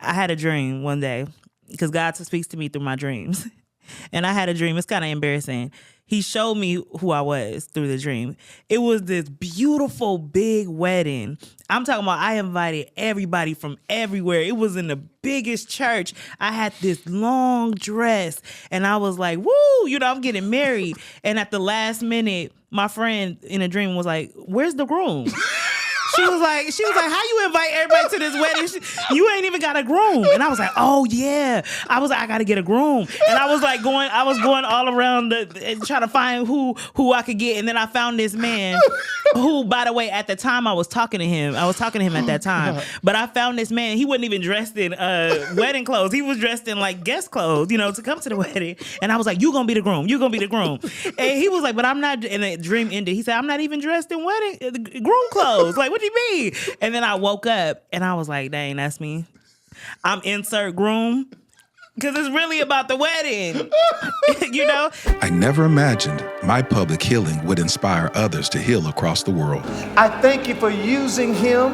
I had a dream one day because God speaks to me through my dreams. And I had a dream. It's kind of embarrassing. He showed me who I was through the dream. It was this beautiful big wedding. I'm talking about I invited everybody from everywhere. It was in the biggest church. I had this long dress and I was like, woo, I'm getting married. And at the last minute, my friend in a dream was like, where's the groom? She was like, how you invite everybody to this wedding? You ain't even got a groom. And I was like, oh yeah. I was like, I gotta get a groom. And I was going all around and trying to find who I could get. And then I found this man who, by the way, at the time I was talking to him at that time. But I found this man, he wasn't even dressed in wedding clothes. He was dressed in like guest clothes, to come to the wedding. And I was like, you gonna be the groom. And he was like, but I'm not, and the dream ended. He said, I'm not even dressed in groom clothes. Like, what do you mean? And then I woke up and I was like, dang, that's me. I'm insert groom. Because it's really about the wedding. I never imagined my public healing would inspire others to heal across the world. I thank you for using him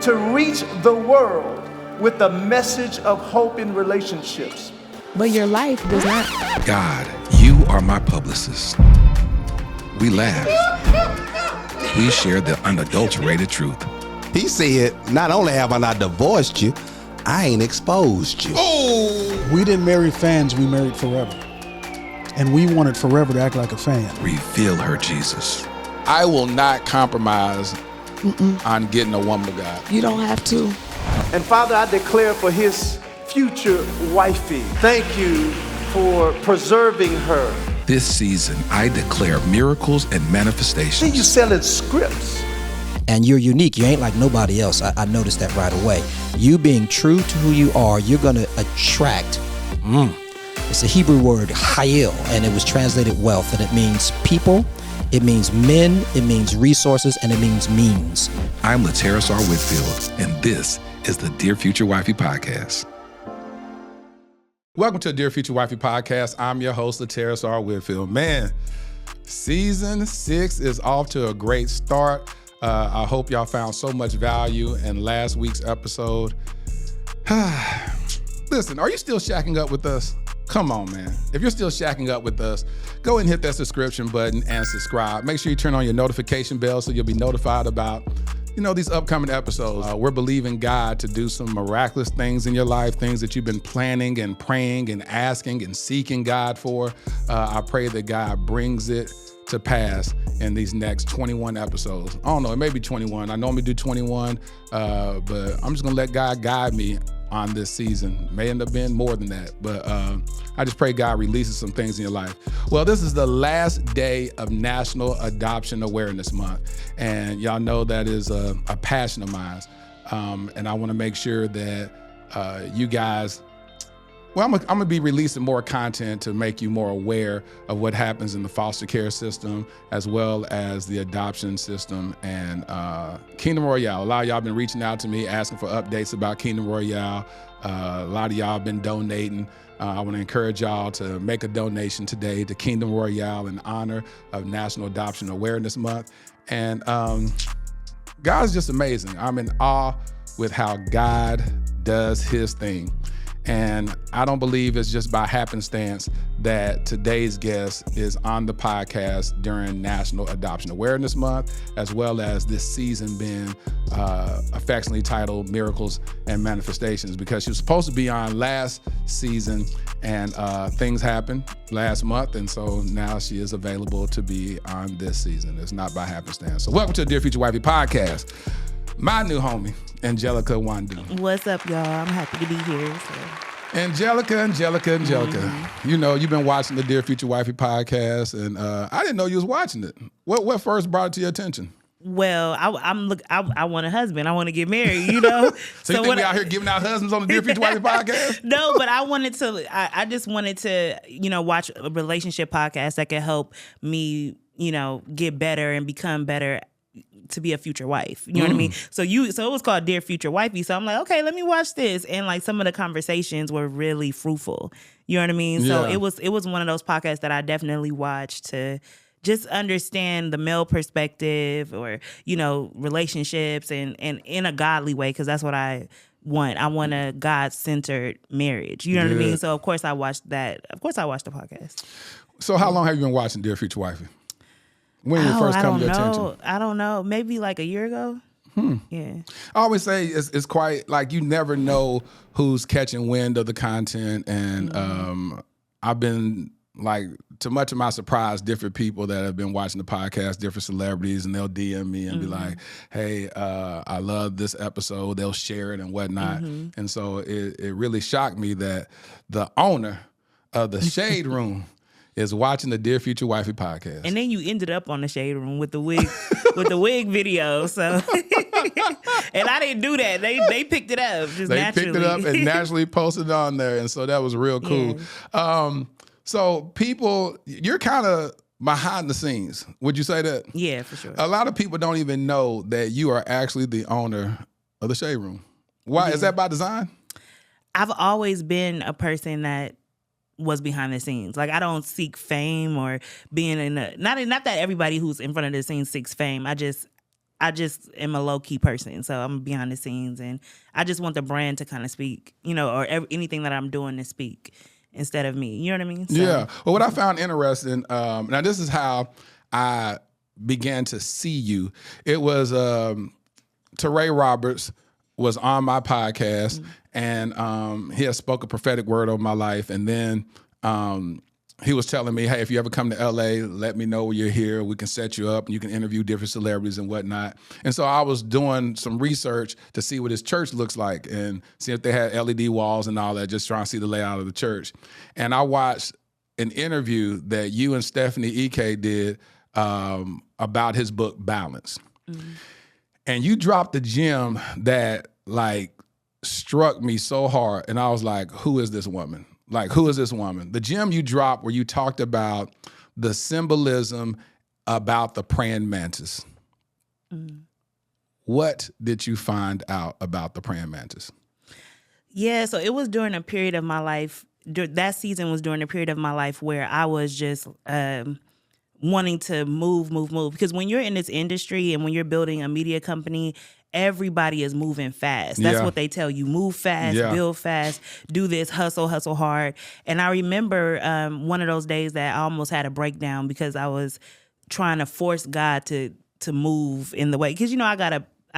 to reach the world with a message of hope in relationships. But your life does not. God, you are my publicist. We laugh. We share the unadulterated truth. He said, not only have I not divorced you, I ain't exposed you. Oh! We didn't marry fans, we married forever. And we wanted forever to act like a fan. Reveal her, Jesus. I will not compromise on getting a woman of God. You don't have to. And Father, I declare for his future wifey, thank you for preserving her. This season, I declare miracles and manifestations. See, you selling scripts. And you're unique. You ain't like nobody else. I noticed that right away. You being true to who you are, you're going to attract. It's a Hebrew word, hayil, and it was translated wealth. And it means people, it means men, it means resources, and it means means. I'm Lateris R. Whitfield, and this is the Dear Future Wifey podcast. Welcome to the Dear Future Wifey podcast. I'm your host, Lateris R. Whitfield. Man, season 6 is off to a great start. I hope y'all found so much value in last week's episode. Listen, are you still shacking up with us? Come on, man. If you're still shacking up with us, go and hit that subscription button and subscribe. Make sure you turn on your notification bell so you'll be notified about these upcoming episodes. We're believing God to do some miraculous things in your life, things that you've been planning and praying and asking and seeking God for. I pray that God brings it to pass in these next 21 episodes. I don't know, it may be 21. I normally do 21, but I'm just gonna let God guide me on this season. May end up being more than that, but I just pray God releases some things in your life. Well, this is the last day of National Adoption Awareness Month, and y'all know that is a passion of mine, and I wanna make sure that you guys, well, I'm gonna be releasing more content to make you more aware of what happens in the foster care system, as well as the adoption system and Kingdom Royale. A lot of y'all been reaching out to me asking for updates about Kingdom Royale. A lot of y'all been donating. I wanna encourage y'all to make a donation today to Kingdom Royale in honor of National Adoption Awareness Month. And God's just amazing. I'm in awe with how God does his thing. And I don't believe it's just by happenstance that today's guest is on the podcast during National Adoption Awareness Month, as well as this season being affectionately titled Miracles and Manifestations, because she was supposed to be on last season and things happened last month. And so now she is available to be on this season. It's not by happenstance. So welcome to the Dear Future Wifey podcast. My new homie, Angelica Nwandu. What's up, y'all? I'm happy to be here. So. Angelica. Mm-hmm. You've been watching the Dear Future Wifey podcast, and I didn't know you was watching it. What first brought it to your attention? Well, I want a husband. I want to get married, So you think we out here giving out husbands on the Dear Future Wifey podcast? No, but I just wanted to, watch a relationship podcast that could help me, get better and become better to be a future wife. You know what I mean? So it was called Dear Future Wifey. So I'm like, okay, let me watch this. And like some of the conversations were really fruitful. You know what I mean? Yeah. So it was one of those podcasts that I definitely watched to just understand the male perspective or, relationships and in a godly way, because that's what I want. I want a God-centered marriage. You know what I mean? Good. So of course I watched that. Of course I watched the podcast. So how long have you been watching Dear Future Wifey? When did it first come to your attention? I don't know. Maybe like a year ago. Yeah. I always say it's quite like you never know who's catching wind of the content, and I've been like, to much of my surprise, different people that have been watching the podcast, different celebrities, and they'll DM me and be like, "Hey, I love this episode." They'll share it and whatnot, and so it really shocked me that the owner of the Shade Room is watching the Dear Future Wifey podcast. And then you ended up on the Shade Room with the wig with the wig video. So and I didn't do that. They picked it up just naturally. They picked it up and naturally posted it on there. And so that was real cool. Yeah. So people, you're kind of behind the scenes. Would you say that? Yeah, for sure. A lot of people don't even know that you are actually the owner of the Shade Room. Why? Is that by design? I've always been a person that was behind the scenes. Like, I don't seek fame or being in a, not that everybody who's in front of the scenes seeks fame. I just am a low key person. So I'm behind the scenes, and I just want the brand to kind of speak, or anything that I'm doing to speak instead of me. You know what I mean? So, yeah. Well, what I found interesting, now this is how I began to see you. It was Teray Roberts was on my podcast, and he had spoke a prophetic word over my life. And then he was telling me, hey, if you ever come to LA, let me know when you're here. We can set you up and you can interview different celebrities and whatnot. And so I was doing some research to see what his church looks like and see if they had LED walls and all that, just trying to see the layout of the church. And I watched an interview that you and Stephanie Ike did about his book, Balance. And you dropped a gem that struck me so hard. And I was like, who is this woman? Who is this woman? The gem you dropped where you talked about the symbolism about the praying mantis. What did you find out about the praying mantis? Yeah, so it was during a period of my life. That season was during a period of my life where I was just wanting to move. Because when you're in this industry and when you're building a media company, everybody is moving fast. That's what they tell you. Move fast, build fast, do this, hustle hard. And I remember one of those days that I almost had a breakdown because I was trying to force God to move in the way. Because,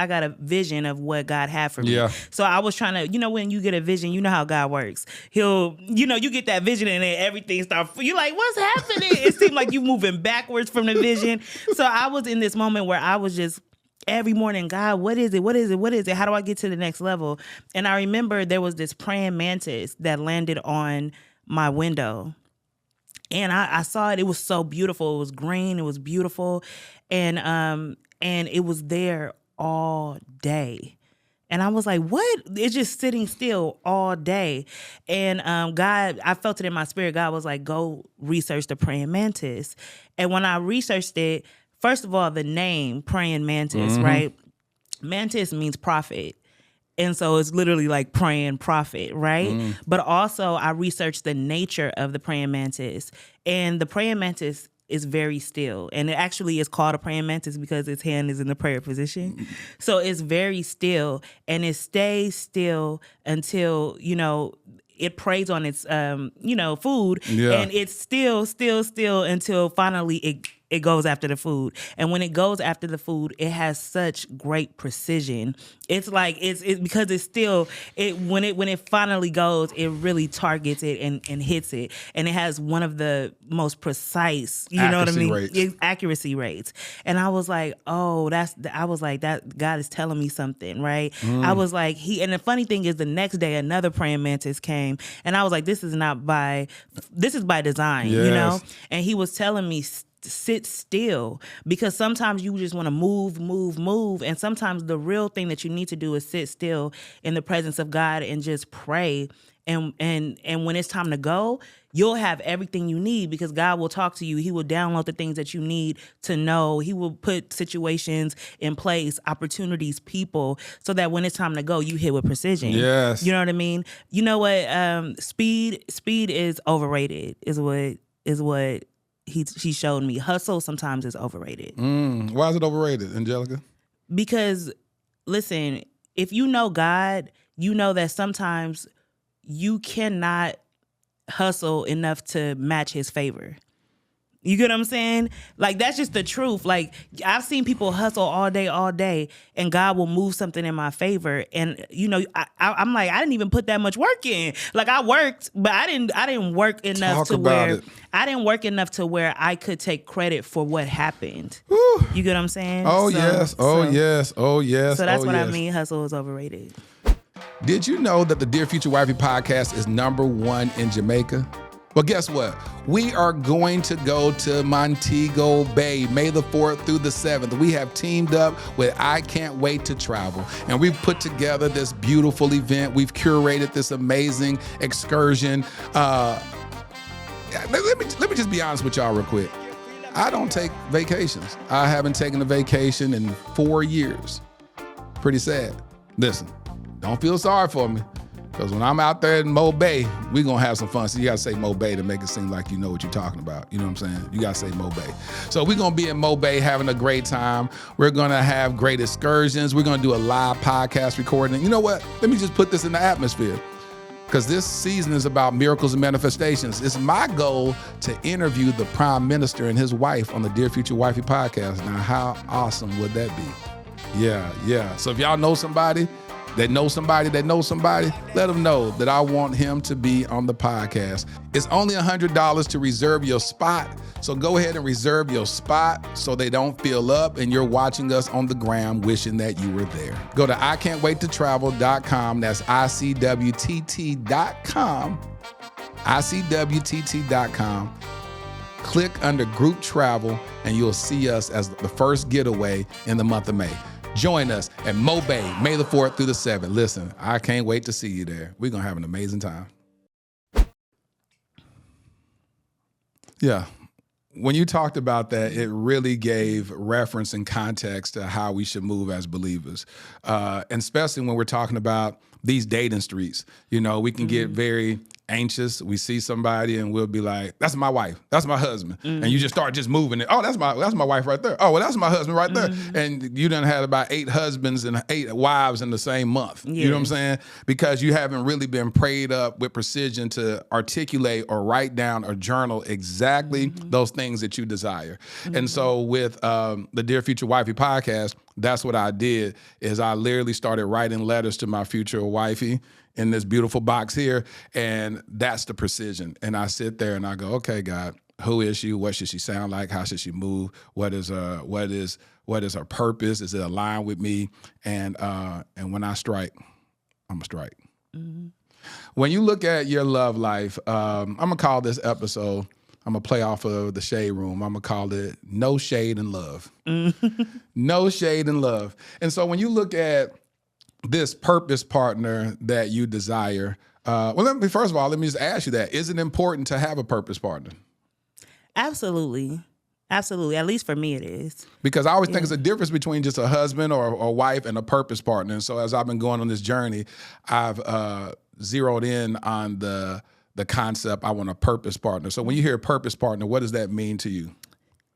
I got a vision of what God had for me. Yeah. So I was trying to, when you get a vision, you know how God works. He'll, you get that vision and then everything starts, you're like, what's happening? It seemed like you moving backwards from the vision. So I was in this moment where I was just, every morning, God, what is it? What is it? What is it? How do I get to the next level? And I remember there was this praying mantis that landed on my window. And I saw it. It was so beautiful. It was green. It was beautiful. And it was there all day. And I was like, what? It's just sitting still all day. And God, I felt it in my spirit. God was like, go research the praying mantis. And when I researched it, first of all, the name praying mantis, right? Mantis means prophet. And so it's literally like praying prophet, right? But also I researched the nature of the praying mantis. And the praying mantis is very still. And it actually is called a praying mantis because its hand is in the prayer position. So it's very still, and it stays still until, it preys on its, food. Yeah. And it's still until finally it goes after the food. And when it goes after the food, it has such great precision. It's like, it's because it's still, when it finally goes, it really targets it and hits it. And it has one of the most precise, accuracy rates. And I was like, that God is telling me something, right? I was like, and the funny thing is the next day, another praying mantis came. And I was like, this is by design, And he was telling me, sit still, because sometimes you just want to move. And sometimes the real thing that you need to do is sit still in the presence of God and just pray. And when it's time to go, you'll have everything you need because God will talk to you. He will download the things that you need to know. He will put situations in place, opportunities, people, so that when it's time to go, you hit with precision. Yes. You know what I mean? You know what? Speed is overrated, is what he showed me. Hustle sometimes is overrated. Why is it overrated, Angelica? Because, listen, if you know God, you know that sometimes you cannot hustle enough to match his favor. You get what I'm saying? Like, that's just the truth. Like, I've seen people hustle all day, and God will move something in my favor. And I'm like, I didn't even put that much work in. Like, I worked, but I didn't work enough I didn't work enough to where I could take credit for what happened. Whew. You get what I'm saying? Oh, yes. So that's what I mean. Hustle is overrated. Did you know that the Dear Future Wifey podcast is #1 in Jamaica? Well, guess what? We are going to go to Montego Bay, May the 4th through the 7th. We have teamed up with I Can't Wait to Travel, and we've put together this beautiful event. We've curated this amazing excursion. Let me just be honest with y'all real quick. I don't take vacations. I haven't taken a vacation in 4 years. Pretty sad. Listen, don't feel sorry for me. Because when I'm out there in Mo Bay, we're going to have some fun. So you got to say Mo Bay to make it seem like you know what you're talking about. You know what I'm saying? You got to say Mo Bay. So we're going to be in Mo Bay having a great time. We're going to have great excursions. We're going to do a live podcast recording. You know what? Let me just put this in the atmosphere. Because this season is about miracles and manifestations. It's my goal to interview the Prime Minister and his wife on the Dear Future Wifey podcast. Now, how awesome would that be? Yeah. So if y'all know somebody that knows somebody, let them know that I want him to be on the podcast. It's only $100 to reserve your spot. So go ahead and reserve your spot so they don't fill up and you're watching us on the gram wishing that you were there. Go to ICan'tWaitToTravel.com. That's ICWTT.com. ICWTT.com. Click under Group Travel and you'll see us as the first getaway in the month of May. Join us at Mo Bay, May the 4th through the 7th. Listen, I can't wait to see you there. We're going to have an amazing time. Yeah. When you talked about that, it really gave reference and context to how we should move as believers. And especially when we're talking about these dating streets. You know, we can get very anxious. We see somebody and we'll be like, that's my wife, that's my husband. And you just start just moving it. Oh, that's my wife right there. Oh, well, that's my husband right there. And you done had about 8 husbands and 8 wives in the same month. You know what I'm saying? Because you haven't really been prayed up with precision to articulate or write down or journal exactly those things that you desire. And so with the Dear Future Wifey podcast, that's what I did, is I literally started writing letters to my future wifey in this beautiful box here, and that's the precision. And I sit there and I go, okay, God, who is she? What should she sound like? How should she move? What is her purpose? Is it aligned with me? And when I strike, I'm gonna strike. When you look at your love life, I'm gonna call this episode, I'm gonna play off of the Shade Room. I'm gonna call it No Shade and Love. No Shade and Love. And so when you look at this purpose partner that you desire, first of all, let me just ask you that. Is it important to have a purpose partner? Absolutely. Absolutely. At least for me it is. Because I always think it's a difference between just a husband or a wife and a purpose partner. And so as I've been going on this journey, I've zeroed in on the concept, I want a purpose partner. So when you hear a purpose partner, what does that mean to you?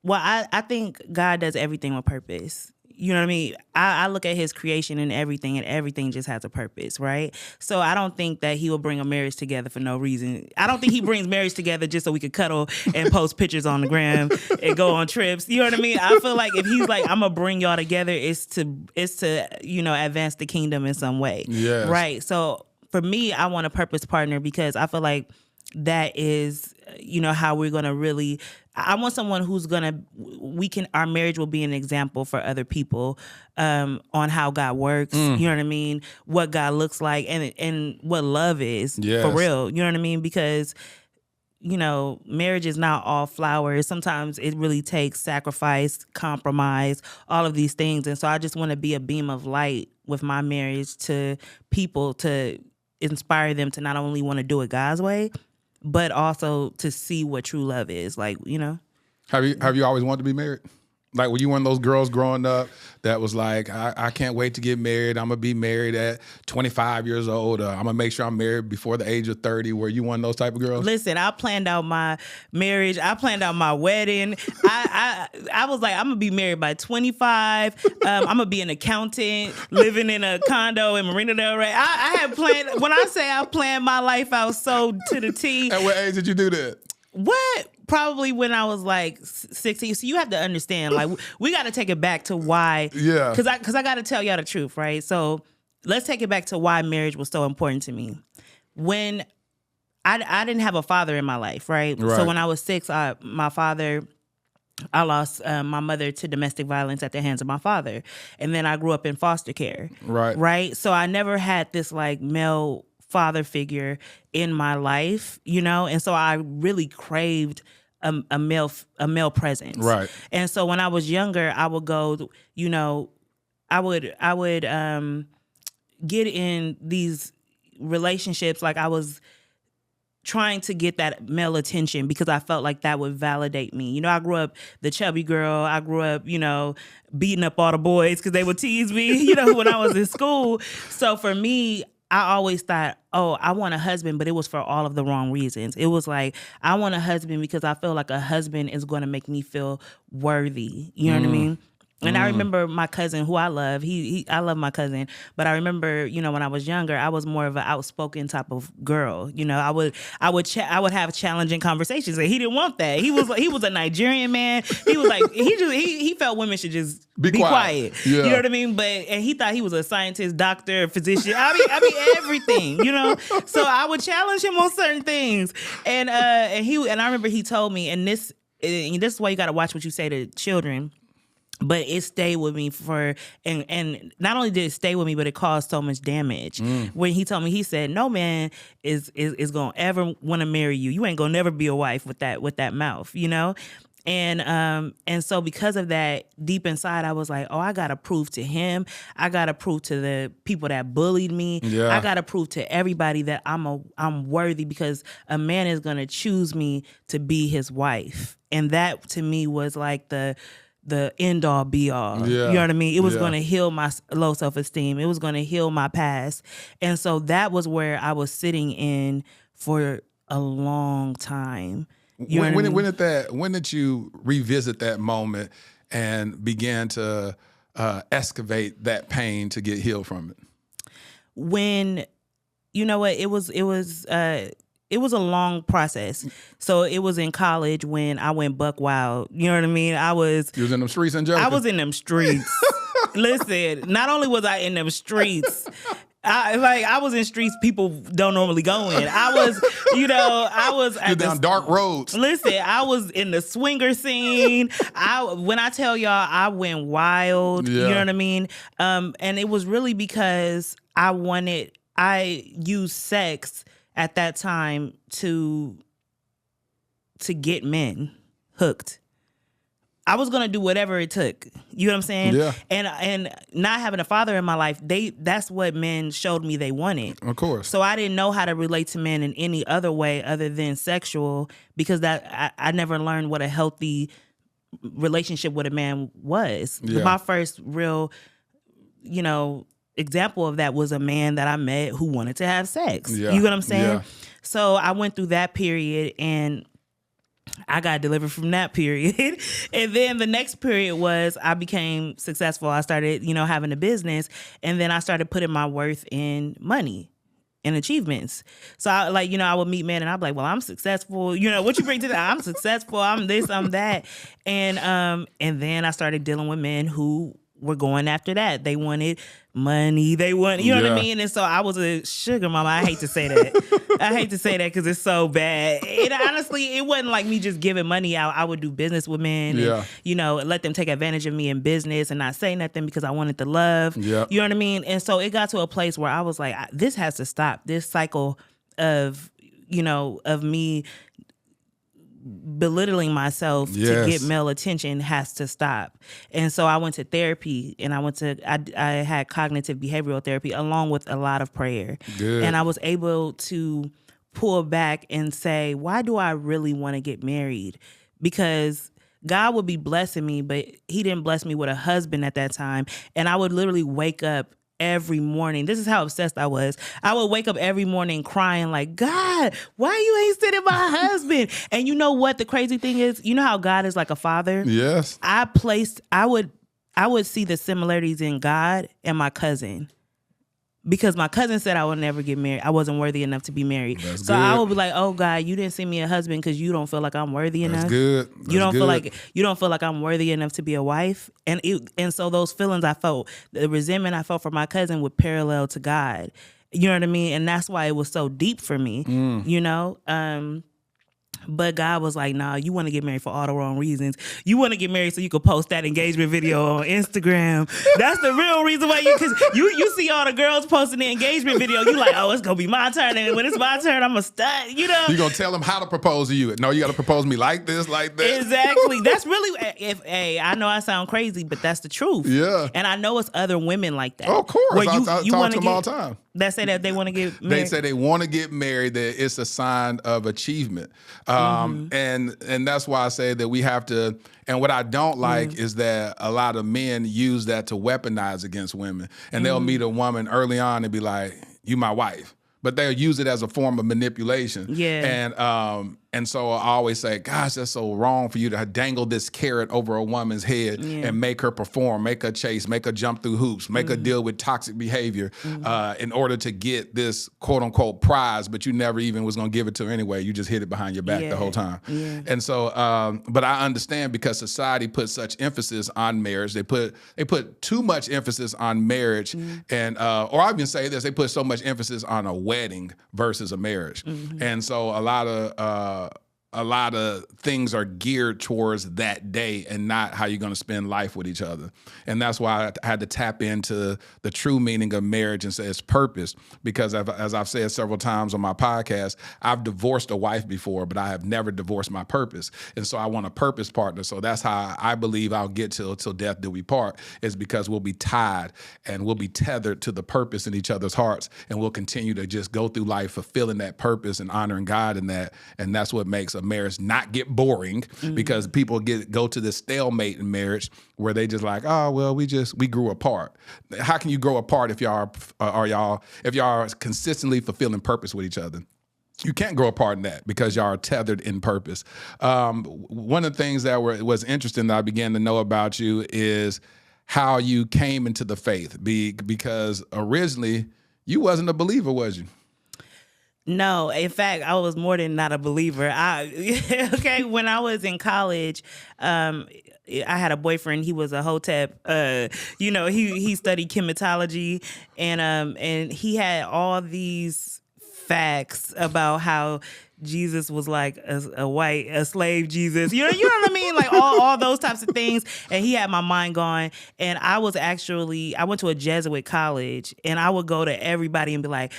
Well, I think God does everything with purpose. You know what I mean? I look at his creation and everything just has a purpose, right? So I don't think that he will bring a marriage together for no reason. I don't think he brings marriage together just so we could cuddle and post pictures on the gram and go on trips. You know what I mean? I feel like if he's like, I'm gonna bring y'all together, it's to advance the kingdom in some way. Yes. Right. So for me, I want a purpose partner because I feel like that is, how we're going to really, I want someone who's going to, our marriage will be an example for other people on how God works, you know what I mean? What God looks like and what love is for real, you know what I mean? Because, marriage is not all flowers. Sometimes it really takes sacrifice, compromise, all of these things. And so I just want to be a beam of light with my marriage to people, to inspire them to not only want to do it God's way, but also to see what true love is. Like, Have you always wanted to be married? Like, were you one of those girls growing up that was like, I can't wait to get married. I'm going to be married at 25 years old. I'm going to make sure I'm married before the age of 30. Were you one of those type of girls? Listen, I planned out my marriage. I planned out my wedding. I was like, I'm going to be married by 25. I'm going to be an accountant, living in a condo in Marina Del Rey. I had planned, when I say I planned my life out so to the T. At what age did you do that? What? Probably when I was like 16. So you have to understand, like, we got to take it back to why. Yeah. Because I got to tell y'all the truth, right? So let's take it back to why marriage was so important to me. When I didn't have a father in my life, right? So when I was 6, I lost my mother to domestic violence at the hands of my father. And then I grew up in foster care. Right? So I never had this like male father figure in my life, you know? And so I really craved a male presence. Right. And so when I was younger, I would go, you know, I would get in these relationships like I was trying to get that male attention because I felt like that would validate me. You know, I grew up the chubby girl. I grew up, you know, beating up all the boys because they would tease me, you know, when I was in school. So for me, I always thought, oh, I want a husband, but it was for all of the wrong reasons. It was like, I want a husband because I feel like a husband is going to make me feel worthy. You know what I mean? And I remember my cousin, who I love. I love my cousin, but I remember, you know, when I was younger, I was more of an outspoken type of girl. You know, I would have challenging conversations, and he didn't want that. He was a Nigerian man. He was like, he felt women should just be quiet. Yeah. You know what I mean? And he thought he was a scientist, doctor, physician. I mean everything. You know. So I would challenge him on certain things, and I remember he told me, and this is why you got to watch what you say to children. But it stayed with me and not only did it stay with me, but it caused so much damage. When he told me, he said, "No man is gonna ever want to marry you. You ain't gonna never be a wife with that mouth, you know." And so because of that, deep inside, I was like, "Oh, I gotta prove to him. I gotta prove to the people that bullied me. Yeah. I gotta prove to everybody that I'm worthy because a man is gonna choose me to be his wife." And that to me was like the end all be all. Yeah. You know what I mean? It was going to heal my low self-esteem. It was going to heal my past. And so that was where I was sitting in for a long time. When did you revisit that moment and began to excavate that pain to get healed from it? When, you know what, it was a long process. So it was in college when I went buck wild. You know what I mean? You was in them streets, Angelica? I was in them streets. Listen, not only was I in them streets, I was in streets people don't normally go in. I was You're down dark roads. Listen, I was in the swinger scene. When I tell y'all, I went wild. Yeah. You know what I mean? And it was really because I used sex at that time to get men hooked. I was gonna do whatever it took. You know what I'm saying? Yeah. And not having a father in my life, that's what men showed me they wanted. Of course. So I didn't know how to relate to men in any other way other than sexual because I never learned what a healthy relationship with a man was. Yeah. My first real, you know, example of that was a man that I met who wanted to have sex. Yeah. You know what I'm saying? Yeah. So I went through that period and I got delivered from that period. And then the next period was I became successful. I started, you know, having a business, and then I started putting my worth in money and achievements. So I would meet men and I'd be like, well, I'm successful. You know, what you bring to that? I'm successful. I'm this, I'm that. And then I started dealing with men who were going after that. They wanted money. They wanted, you know what I mean? And so I was a sugar mama. I hate to say that. I hate to say that because it's so bad. And honestly, it wasn't like me just giving money out. I would do business with men and, you know, let them take advantage of me in business and not say nothing because I wanted the love. Yeah. You know what I mean? And so it got to a place where I was like, this has to stop. This cycle of, you know, of me belittling myself to get male attention has to stop. And so I went to therapy and I had cognitive behavioral therapy along with a lot of prayer. Good. And I was able to pull back and say, why do I really want to get married? Because God would be blessing me, but he didn't bless me with a husband at that time. And I would literally wake up every morning. This is how obsessed I was. I would wake up every morning crying like, God, why you ain't sending my husband? And you know what the crazy thing is? You know how God is like a father? Yes. I would see the similarities in God and my cousin. Because my cousin said I would never get married. I wasn't worthy enough to be married. That's so good. I would be like, oh God, you didn't send me a husband because you don't feel like I'm worthy enough. That's good. You don't feel like I'm worthy enough to be a wife. And so those feelings I felt, the resentment I felt for my cousin would parallel to God. You know what I mean? And that's why it was so deep for me. You know? But God was like, nah, you want to get married for all the wrong reasons. You want to get married so you could post that engagement video on Instagram. That's the real reason why because you see all the girls posting the engagement video. You like, oh, it's going to be my turn. And when it's my turn, I'm a stud, you know? You're going to tell them how to propose to you. No, you got to propose me like this, like that. Exactly. That's really, I know I sound crazy, but that's the truth. Yeah. And I know it's other women like that. Oh, of course. Where I talk to them all the time. That say that they want to get married. They say they want to get married, that it's a sign of achievement. And that's why I say that we have to, and what I don't like is that a lot of men use that to weaponize against women. And they'll meet a woman early on and be like, you my wife. But they'll use it as a form of manipulation. Yeah. And so I always say, gosh, that's so wrong for you to dangle this carrot over a woman's head and make her perform, make her chase, make her jump through hoops, make her deal with toxic behavior in order to get this quote unquote prize, but you never even was going to give it to her anyway. You just hid it behind your back the whole time. Yeah. And so, but I understand because society puts such emphasis on marriage. They put too much emphasis on marriage and, or I even say this, they put so much emphasis on a wedding versus a marriage. And so a lot of things are geared towards that day and not how you're going to spend life with each other. And that's why I had to tap into the true meaning of marriage and say it's purpose. Because as I've said several times on my podcast, I've divorced a wife before, but I have never divorced my purpose. And so I want a purpose partner. So that's how I believe I'll get till death do we part, is because we'll be tied and we'll be tethered to the purpose in each other's hearts. And we'll continue to just go through life fulfilling that purpose and honoring God in that. And that's what makes a marriage not get boring, because people go to this stalemate in marriage where they just like, oh well, we grew apart. How can you grow apart if y'all are consistently fulfilling purpose with each other? You can't grow apart in that because y'all are tethered in purpose. One of the things that was interesting that I began to know about you is how you came into the faith, because originally you wasn't a believer, was you? No, in fact, I was more than not a believer. When I was in college, I had a boyfriend. He was a hotep. He studied chematology, and he had all these facts about how Jesus was like a slave Jesus. You know what I mean? Like all those types of things. And he had my mind going. And I went to a Jesuit college, and I would go to everybody and be like,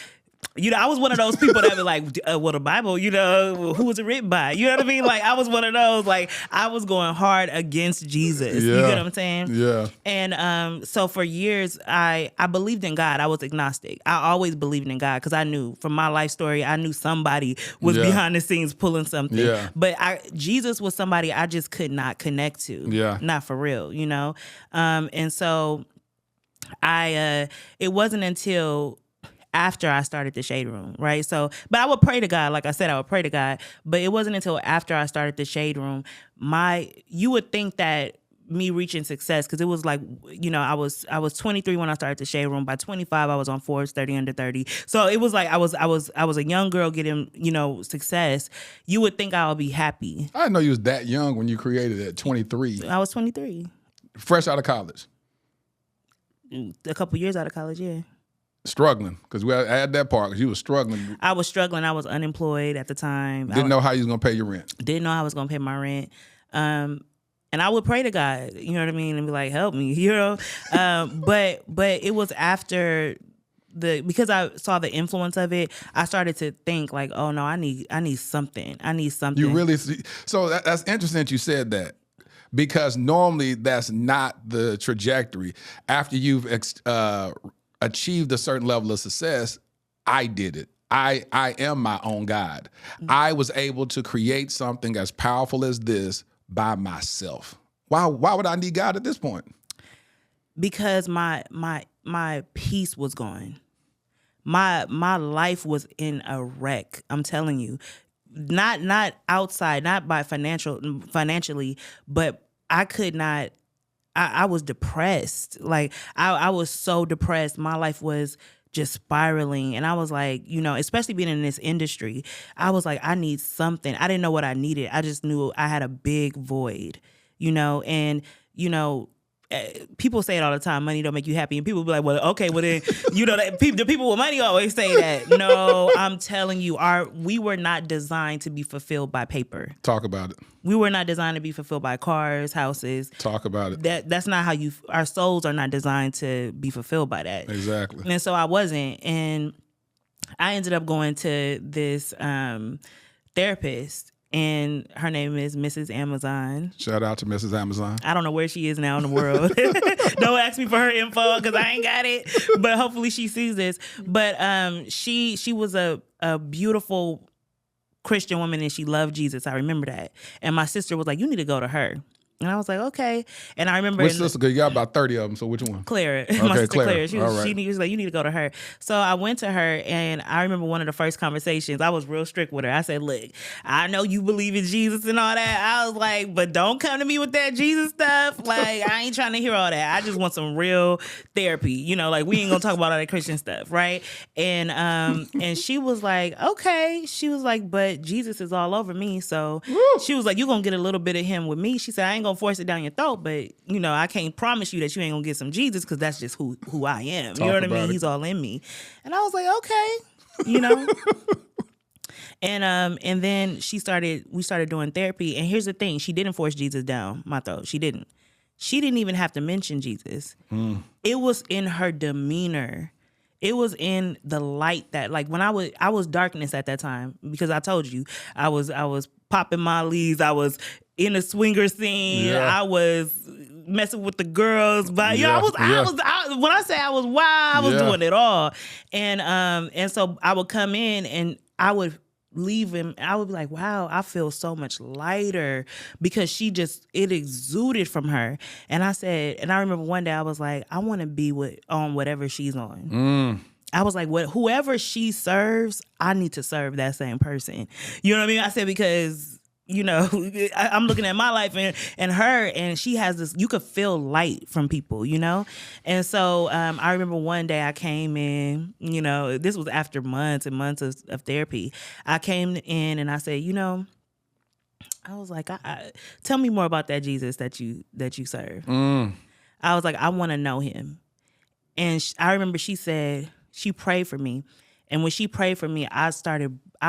I was one of those people that were like, well, the Bible, who was it written by? You know what I mean? Like, I was one of those, like, I was going hard against Jesus. Yeah. You get what I'm saying? Yeah. And so for years, I believed in God. I was agnostic. I always believed in God because I knew from my life story, I knew somebody was behind the scenes pulling something. Yeah. But Jesus was somebody I just could not connect to. Yeah. Not for real, And so it wasn't until after I started the Shade Room, right? So, but I would pray to God. Like I said, I would pray to God. But it wasn't until after I started the Shade Room, you would think that me reaching success, because it was like, I was 23 when I started the Shade Room. By 25, I was on Forbes 30 Under 30. So it was like I was a young girl getting, success. You would think I would be happy. I didn't know you was that young when you created it at 23. I was 23. Fresh out of college. A couple years out of college, yeah. Struggling, because we had that part, because you were struggling. I was struggling. I was unemployed at the time. Didn't know how you was going to pay your rent. Didn't know how I was going to pay my rent. And I would pray to God, you know what I mean, and be like, help me, But it was after because I saw the influence of it, I started to think like, oh no, I need something. I need something. You really so that's interesting that you said that. Because normally that's not the trajectory. After you've achieved a certain level of success, I did it. I am my own God. I was able to create something as powerful as this by myself. Why would I need God at this point? Because my peace was gone. My life was in a wreck. I'm telling you, not outside, not by financially, but I could not. I was depressed. Like I was so depressed. My life was just spiraling, and I was like, especially being in this industry, I was like, I need something. I didn't know what I needed. I just knew I had a big void, and people say it all the time, money don't make you happy. And people be like, well, okay, well then, the people with money always say that. No, I'm telling you, we were not designed to be fulfilled by paper. Talk about it. We were not designed to be fulfilled by cars, houses. Talk about it. That's not how our souls are not designed to be fulfilled by that. Exactly. And so I wasn't. And I ended up going to this therapist. And her name is Mrs. Amazon. Shout out to Mrs. Amazon. I don't know where she is now in the world. Don't ask me for her info because I ain't got it. But hopefully she sees this. But she was a beautiful Christian woman and she loved Jesus. I remember that. And my sister was like, you need to go to her. And I was like, okay. And I remember... Which sister? You got about 30 of them, so which one? Clara. Okay, My sister Clara. Clara. She Right. was like, you need to go to her. So I went to her, and I remember one of the first conversations, I was real strict with her. I said, look, I know you believe in Jesus and all that. I was like, but don't come to me with that Jesus stuff. Like, I ain't trying to hear all that. I just want some real therapy. Like, we ain't gonna talk about all that Christian stuff, right? And she was like, okay. She was like, but Jesus is all over me. So she was like, you're gonna get a little bit of him with me. She said, I ain't gonna force it down your throat, but I can't promise you that you ain't gonna get some Jesus because that's just who I am. You know what I mean? He's all in me. And I was like, okay, And then we started doing therapy. And here's the thing, she didn't force Jesus down my throat. She didn't even have to mention Jesus. It was in her demeanor. It was in the light that, like, when I was darkness at that time, because I told you I was popping Molly's, I was in a swinger scene, I was messing with the girls, but when I say I was wild, I was doing it all, and so I would come in and I would leave him. I would be like, wow, I feel so much lighter because it exuded from her. And I remember one day I was like, I want to be on whatever she's on. I was like, whoever she serves, I need to serve that same person. You know what I mean? I said, because I'm looking at my life and her, and she has this, you could feel light from people, And so I remember one day I came in, this was after months and months of therapy. I came in and I said, I was like, tell me more about that Jesus that you serve. I was like, I want to know him. And I remember she said, she prayed for me. And when she prayed for me, I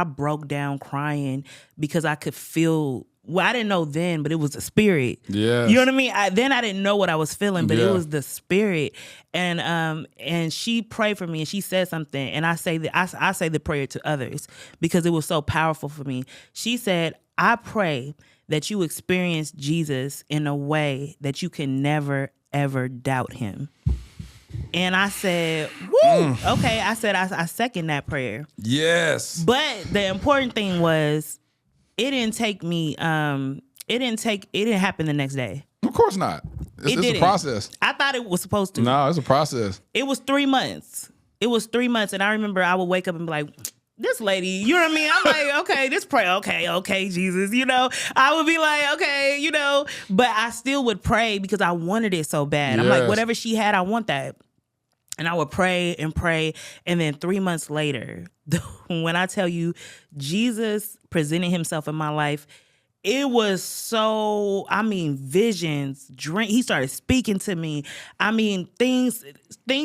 broke down crying because I could feel, I didn't know then, but it was the spirit. Yeah. You know what I mean? Then I didn't know what I was feeling, but it was the spirit. And she prayed for me and she said something. And I say the prayer to others because it was so powerful for me. She said, I pray that you experience Jesus in a way that you can never, ever doubt him. And I said, woo, okay. I said, I second that prayer. Yes. But the important thing was, it didn't happen the next day. Of course not. It's a process. I thought it was supposed to. No, it's a process. It was 3 months. And I remember I would wake up and be like, this lady, you know what I mean? I'm like, okay, this prayer, okay, Jesus, I would be like, okay, but I still would pray because I wanted it so bad. I'm like, whatever she had, I want that. And I would pray and pray. And then 3 months later, when I tell you Jesus presented himself in my life, it was so, visions, he started speaking to me. Things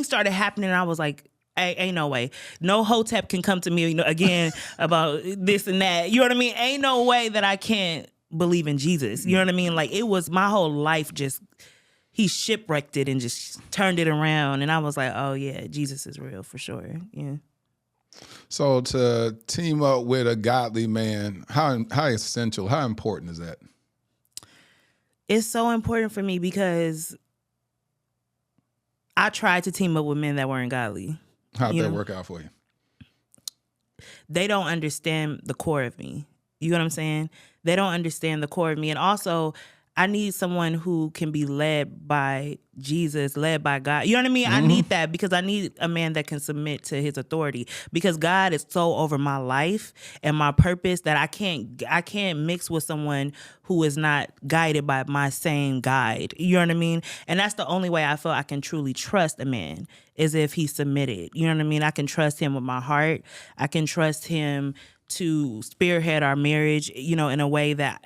started happening. And I was like, ain't no way. No hotep can come to me again about this and that. You know what I mean? Ain't no way that I can't believe in Jesus. You know what I mean? Like, it was my whole life just, he shipwrecked it and just turned it around. And I was like, oh yeah, Jesus is real for sure. Yeah. So to team up with a godly man, how essential, how important is that? It's so important for me because I tried to team up with men that weren't godly. How'd that work out for you? They don't understand the core of me. You know what I'm saying? They don't understand the core of me. And also, I need someone who can be led by Jesus, led by God. You know what I mean? I need that because I need a man that can submit to his authority, because God is so over my life and my purpose that I can't mix with someone who is not guided by my same guide. You know what I mean? And that's the only way I feel I can truly trust a man, is if he's submitted. You know what I mean? I can trust him with my heart. I can trust him to spearhead our marriage, you know, in a way that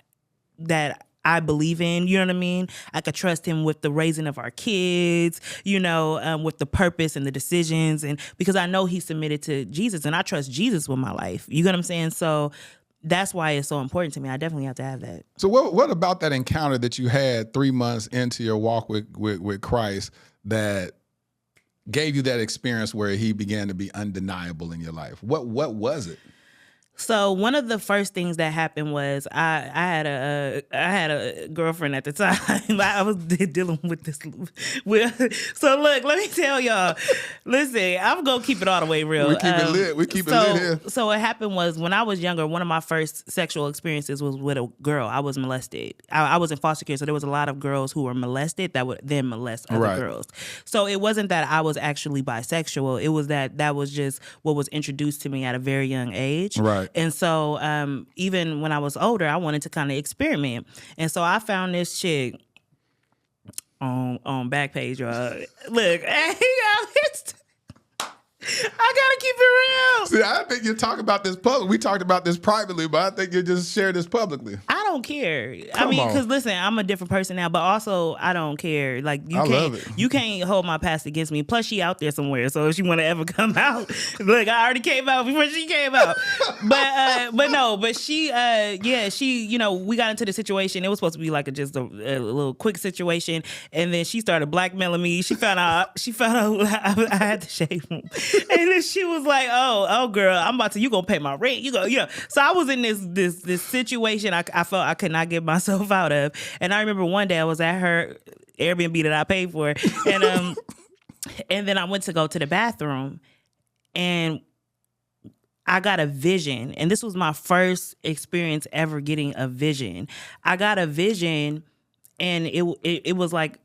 I believe in, you know what I mean? I could trust him with the raising of our kids, you know, with the purpose and the decisions, and because I know he's submitted to Jesus, and I trust Jesus with my life. You get what I'm saying? So that's why it's so important to me. I definitely have to have that. So what about that encounter that you had 3 months into your walk with Christ that gave you that experience where he began to be undeniable in your life? What was it? So one of the first things that happened was I had a girlfriend at the time. I was dealing with this. So look, let me tell y'all. Listen, I'm gonna keep it all the way real. We keep it lit. We keep it lit here. So what happened was, when I was younger, one of my first sexual experiences was with a girl. I was molested. I was in foster care, so there was a lot of girls who were molested that would then molest other girls. So it wasn't that I was actually bisexual. It was that was just what was introduced to me at a very young age. Right. And so even when I was older, I wanted to kind of experiment. And so I found this chick on Backpage. Look, hey, I gotta keep it real. See, I think you talk about this public. We talked about this privately, but I think you just share this publicly. I don't care. I mean, because listen, I'm a different person now, but also I don't care. Like you can't hold my past against me. Plus, she out there somewhere, so if she want to ever come out, look, I already came out before she came out. But she, you know, we got into the situation. It was supposed to be like just a little quick situation, and then she started blackmailing me. She found out I had to shave him. And then she was like, oh girl, you gonna pay my rent. You go, yeah. So I was in this situation I felt I could not get myself out of. And I remember one day I was at her Airbnb that I paid for. And and then I went to go to the bathroom, and I got a vision. And this was my first experience ever getting a vision. I got a vision, and it was like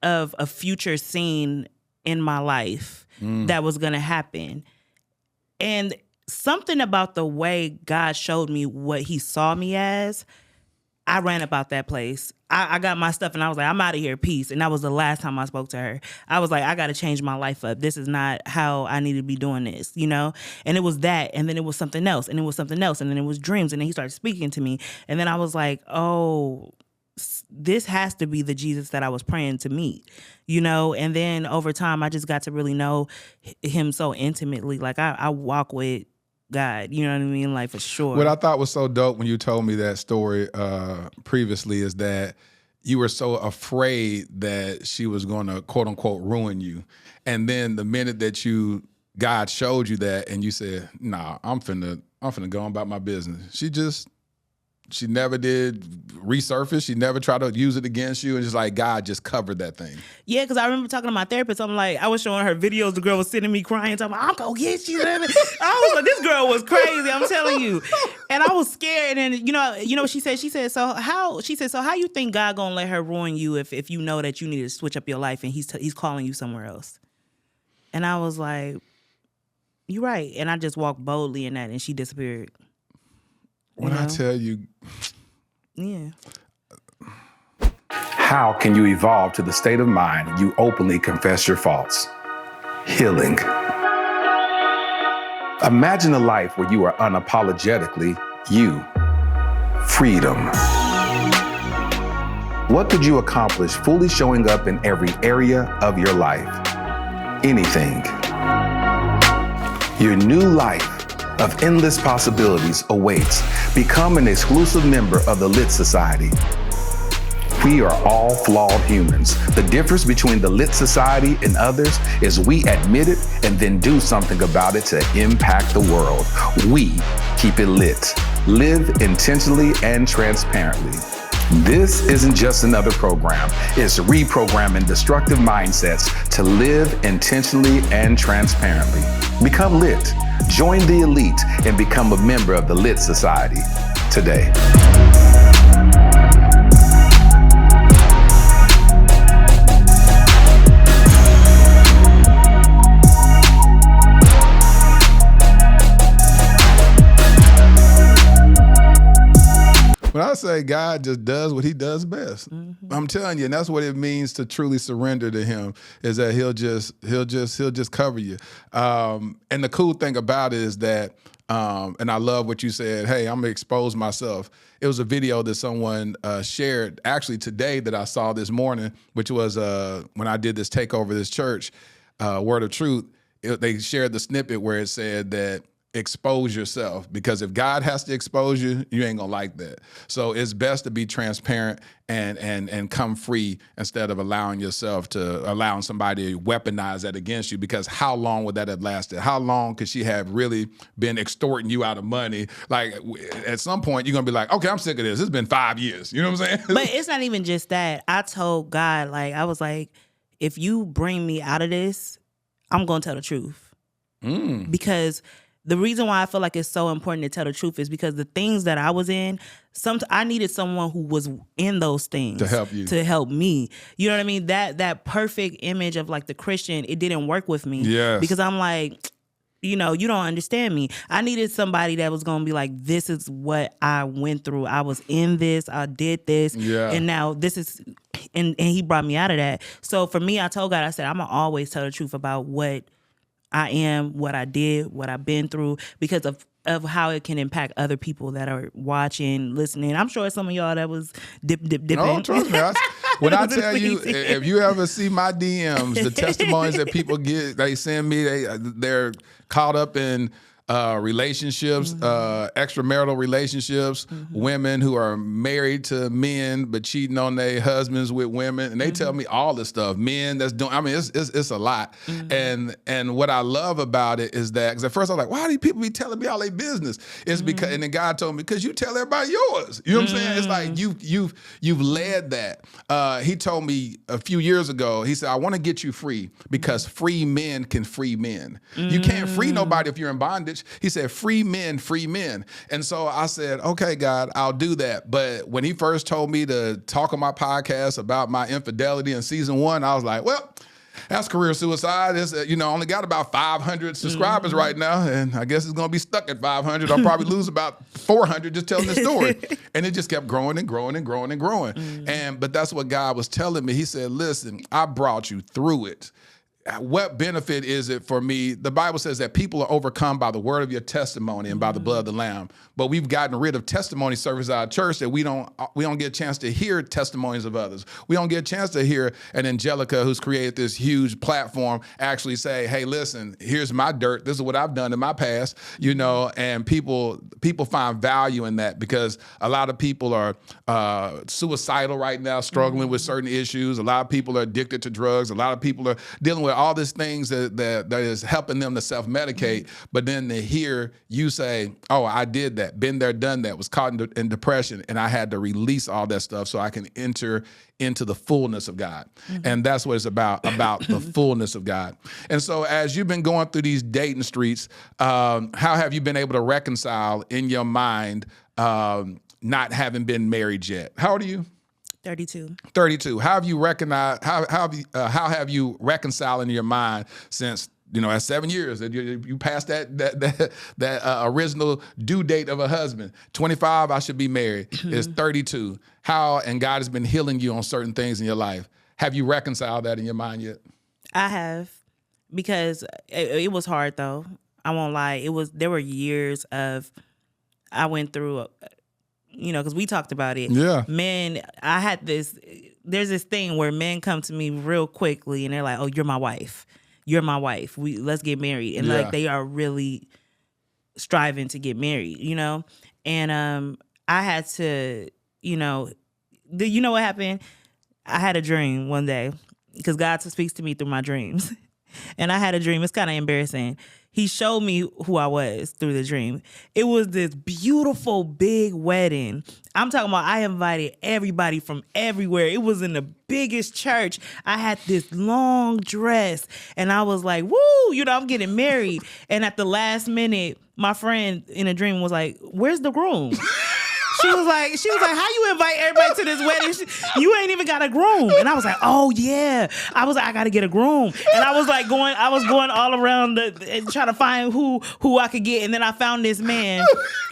of a future scene in my life that was going to happen. And something about the way God showed me what he saw me as, I ran about that place. I got my stuff and I was like, I'm out of here, peace. And that was the last time I spoke to her. I was like, I got to change my life up. This is not how I need to be doing this, you know? And it was that, and then it was something else, and it was something else, and then it was dreams, and then he started speaking to me. And then I was like, oh, this has to be the Jesus that I was praying to meet, you know? And then over time, I just got to really know him so intimately. Like I walk with God, you know what I mean? Like, for sure. What I thought was so dope when you told me that story previously is that you were so afraid that she was going to quote unquote ruin you. And then the minute that God showed you that and you said, nah, I'm finna go on about my business. She never did resurface. She never tried to use it against you. And just like, God just covered that thing. Yeah, because I remember talking to my therapist. I'm like, I was showing her videos. The girl was sending me crying. Talking, I'm going to get you. I was like, this girl was crazy. I'm telling you. And I was scared. And you know what she said? She said, so how you think God going to let her ruin you if you know that you need to switch up your life and he's calling you somewhere else? And I was like, you're right. And I just walked boldly in that, and she disappeared. When I tell you. Yeah. How can you evolve to the state of mind you openly confess your faults? Healing. Imagine a life where you are unapologetically you. Freedom. What could you accomplish fully showing up in every area of your life? Anything. Your new life of endless possibilities awaits. Become an exclusive member of the Lit Society. We are all flawed humans. The difference between the Lit Society and others is we admit it and then do something about it to impact the world. We keep it lit. Live intentionally and transparently. This isn't just another program. It's reprogramming destructive mindsets to live intentionally and transparently. Become lit. Join the elite and become a member of the Lit Society. today. When I say God just does what he does best, I'm telling you, and that's what it means to truly surrender to him, is that he'll just cover you. And the cool thing about it is that, and I love what you said, hey, I'm gonna expose myself. It was a video that someone shared actually today that I saw this morning, which was when I did this takeover this church, Word of Truth. They shared the snippet where it said that expose yourself, because if God has to expose you, you ain't gonna like that. So it's best to be transparent and come free instead of allowing somebody to weaponize that against you, because how long would that have lasted? How long could she have really been extorting you out of money? Like at some point you're gonna be like, okay, I'm sick of this. It's been 5 years. You know what I'm saying? But it's not even just that. I told God, like, I was like, if you bring me out of this, I'm gonna tell the truth. Because the reason why I feel like it's so important to tell the truth is because the things that I was in, I needed someone who was in those things to help you, to help me. You know what I mean? That perfect image of like the Christian, it didn't work with me. Yes. Because I'm like, you know, you don't understand me. I needed somebody that was going to be like, this is what I went through. I was in this, I did this, and now this is, and he brought me out of that. So for me, I told God, I said, I'm going to always tell the truth about what I am, what I did, what I've been through, because of how it can impact other people that are watching, listening. I'm sure some of y'all that was dipping. No, trust me. When I tell you, if you ever see my DMs, the testimonies that people get, they send me, they're caught up in relationships, extramarital relationships, women who are married to men but cheating on their husbands with women, and they tell me all this stuff. Men that's doing, I mean, it's a lot. And what I love about it is that, because at first I was like, why do these people be telling me all their business? It's because, and then God told me, because you tell everybody yours. You know what I'm saying? It's like you've led that. He told me a few years ago, he said, I want to get you free because free men can free men. You can't free nobody if you're in bondage. He said, free men, free men. And so I said, okay, God, I'll do that. But when he first told me to talk on my podcast about my infidelity in season 1, I was like, well, that's career suicide. It's, only got about 500 subscribers right now, and I guess it's going to be stuck at 500. I'll probably lose about 400 just telling this story. And it just kept growing and growing and growing and growing. But that's what God was telling me. He said, listen, I brought you through it. What benefit is it for me? The Bible says that people are overcome by the word of your testimony and by the blood of the Lamb. But we've gotten rid of testimony service at our church, that we don't get a chance to hear testimonies of others. We don't get a chance to hear an Angelica, who's created this huge platform, actually say, hey, listen, here's my dirt. This is what I've done in my past, and people find value in that, because a lot of people are suicidal right now, struggling with certain issues. A lot of people are addicted to drugs. A lot of people are dealing with all these things that is helping them to self-medicate, but then to hear you say, oh, I did that, been there, done that, was caught in depression, and I had to release all that stuff so I can enter into the fullness of God. And that's what it's about the fullness of God. And so as you've been going through these dating streets, how have you been able to reconcile in your mind not having been married yet? How old are you? 32. How have you recognized? How have you reconciled in your mind since at 7 years that you passed that original due date of a husband? 25, I should be married. It's 32. How, and God has been healing you on certain things in your life. Have you reconciled that in your mind yet? I have, because it was hard though. I won't lie. There were years of, I went through. Because we talked about it. Yeah. Men, there's this thing where men come to me real quickly and they're like, oh, you're my wife. You're my wife. Let's get married. And like, they are really striving to get married, And I had to, you know what happened? I had a dream one day, because God speaks to me through my dreams. And I had a dream. It's kind of embarrassing. He showed me who I was through the dream. It was this beautiful big wedding. I'm talking about, I invited everybody from everywhere. It was in the biggest church. I had this long dress and I was like, woo, I'm getting married. And at the last minute, my friend in a dream was like, where's the groom? She was like, how you invite everybody to this wedding? You ain't even got a groom. And I was like, oh yeah. I was like, I gotta get a groom. And I was going all around and trying to find who I could get. And then I found this man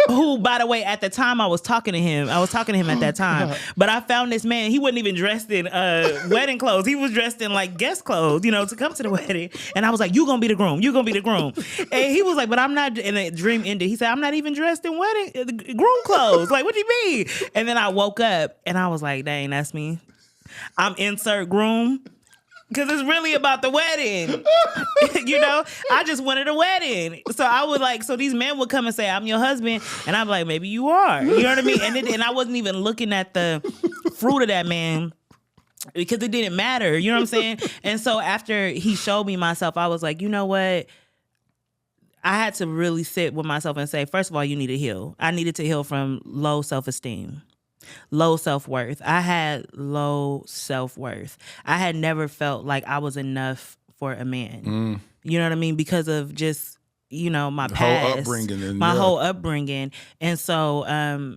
who, by the way, at the time I was talking to him at that time. But I found this man, he wasn't even dressed in wedding clothes. He was dressed in like guest clothes, to come to the wedding. And I was like, you gonna be the groom. You gonna be the groom. And he was like, but I'm not. And the dream ended. He said, I'm not even dressed in groom clothes. Like, what do you mean? And then I woke up and I was like, dang, that's me. I'm insert groom. Because it's really about the wedding. I just wanted a wedding. So I would so these men would come and say, I'm your husband. And I'm like, maybe you are. You know what I mean? And I wasn't even looking at the fruit of that man because it didn't matter. You know what I'm saying? And so after he showed me myself, I was like, you know what? I had to really sit with myself and say, first of all, you need to heal. I needed to heal from low self-esteem. Low self-worth. I had low self-worth. I had never felt like I was enough for a man. You know what I mean? Because of just, my past. Whole upbringing. And so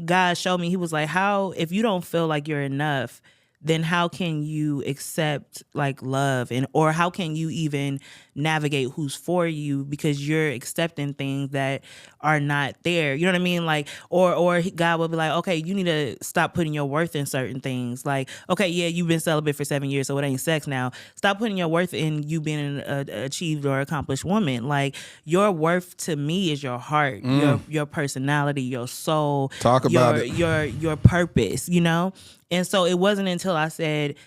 God showed me, he was like, if you don't feel like you're enough, then how can you accept like love or how can you even navigate who's for you because you're accepting things that are not there. You know what I mean? Like, or God will be like, okay, you need to stop putting your worth in certain things. Like, okay, yeah, you've been celibate for 7 years, so it ain't sex now. Stop putting your worth in you being an achieved or accomplished woman. Like, your worth to me is your heart, your personality, your soul. Talk about it. Your purpose, And so it wasn't until I started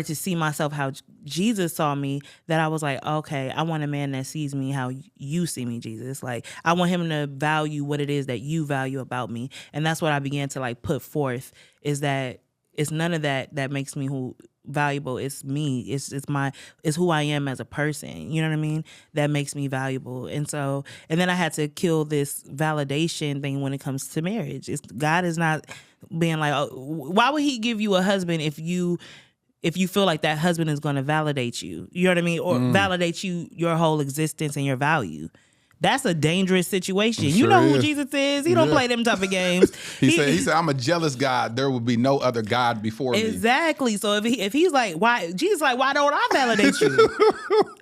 to see myself how Jesus saw me that I was like, okay, I want a man that sees me how you see me, Jesus. Like, I want him to value what it is that you value about me. And that's what I began to like put forth, is that it's none of that makes me who valuable. It's me. It's who I am as a person. You know what I mean? That makes me valuable. And then I had to kill this validation thing when it comes to marriage. God is not being like, oh, why would he give you a husband if you feel like that husband is going to validate you? You know what I mean? Or validate your whole existence and your value. That's a dangerous situation. You know who Jesus is. He don't play them type of games. He said, I'm a jealous God. There will be no other God before me. Exactly. So if he's like, why? Jesus like, why don't I validate you?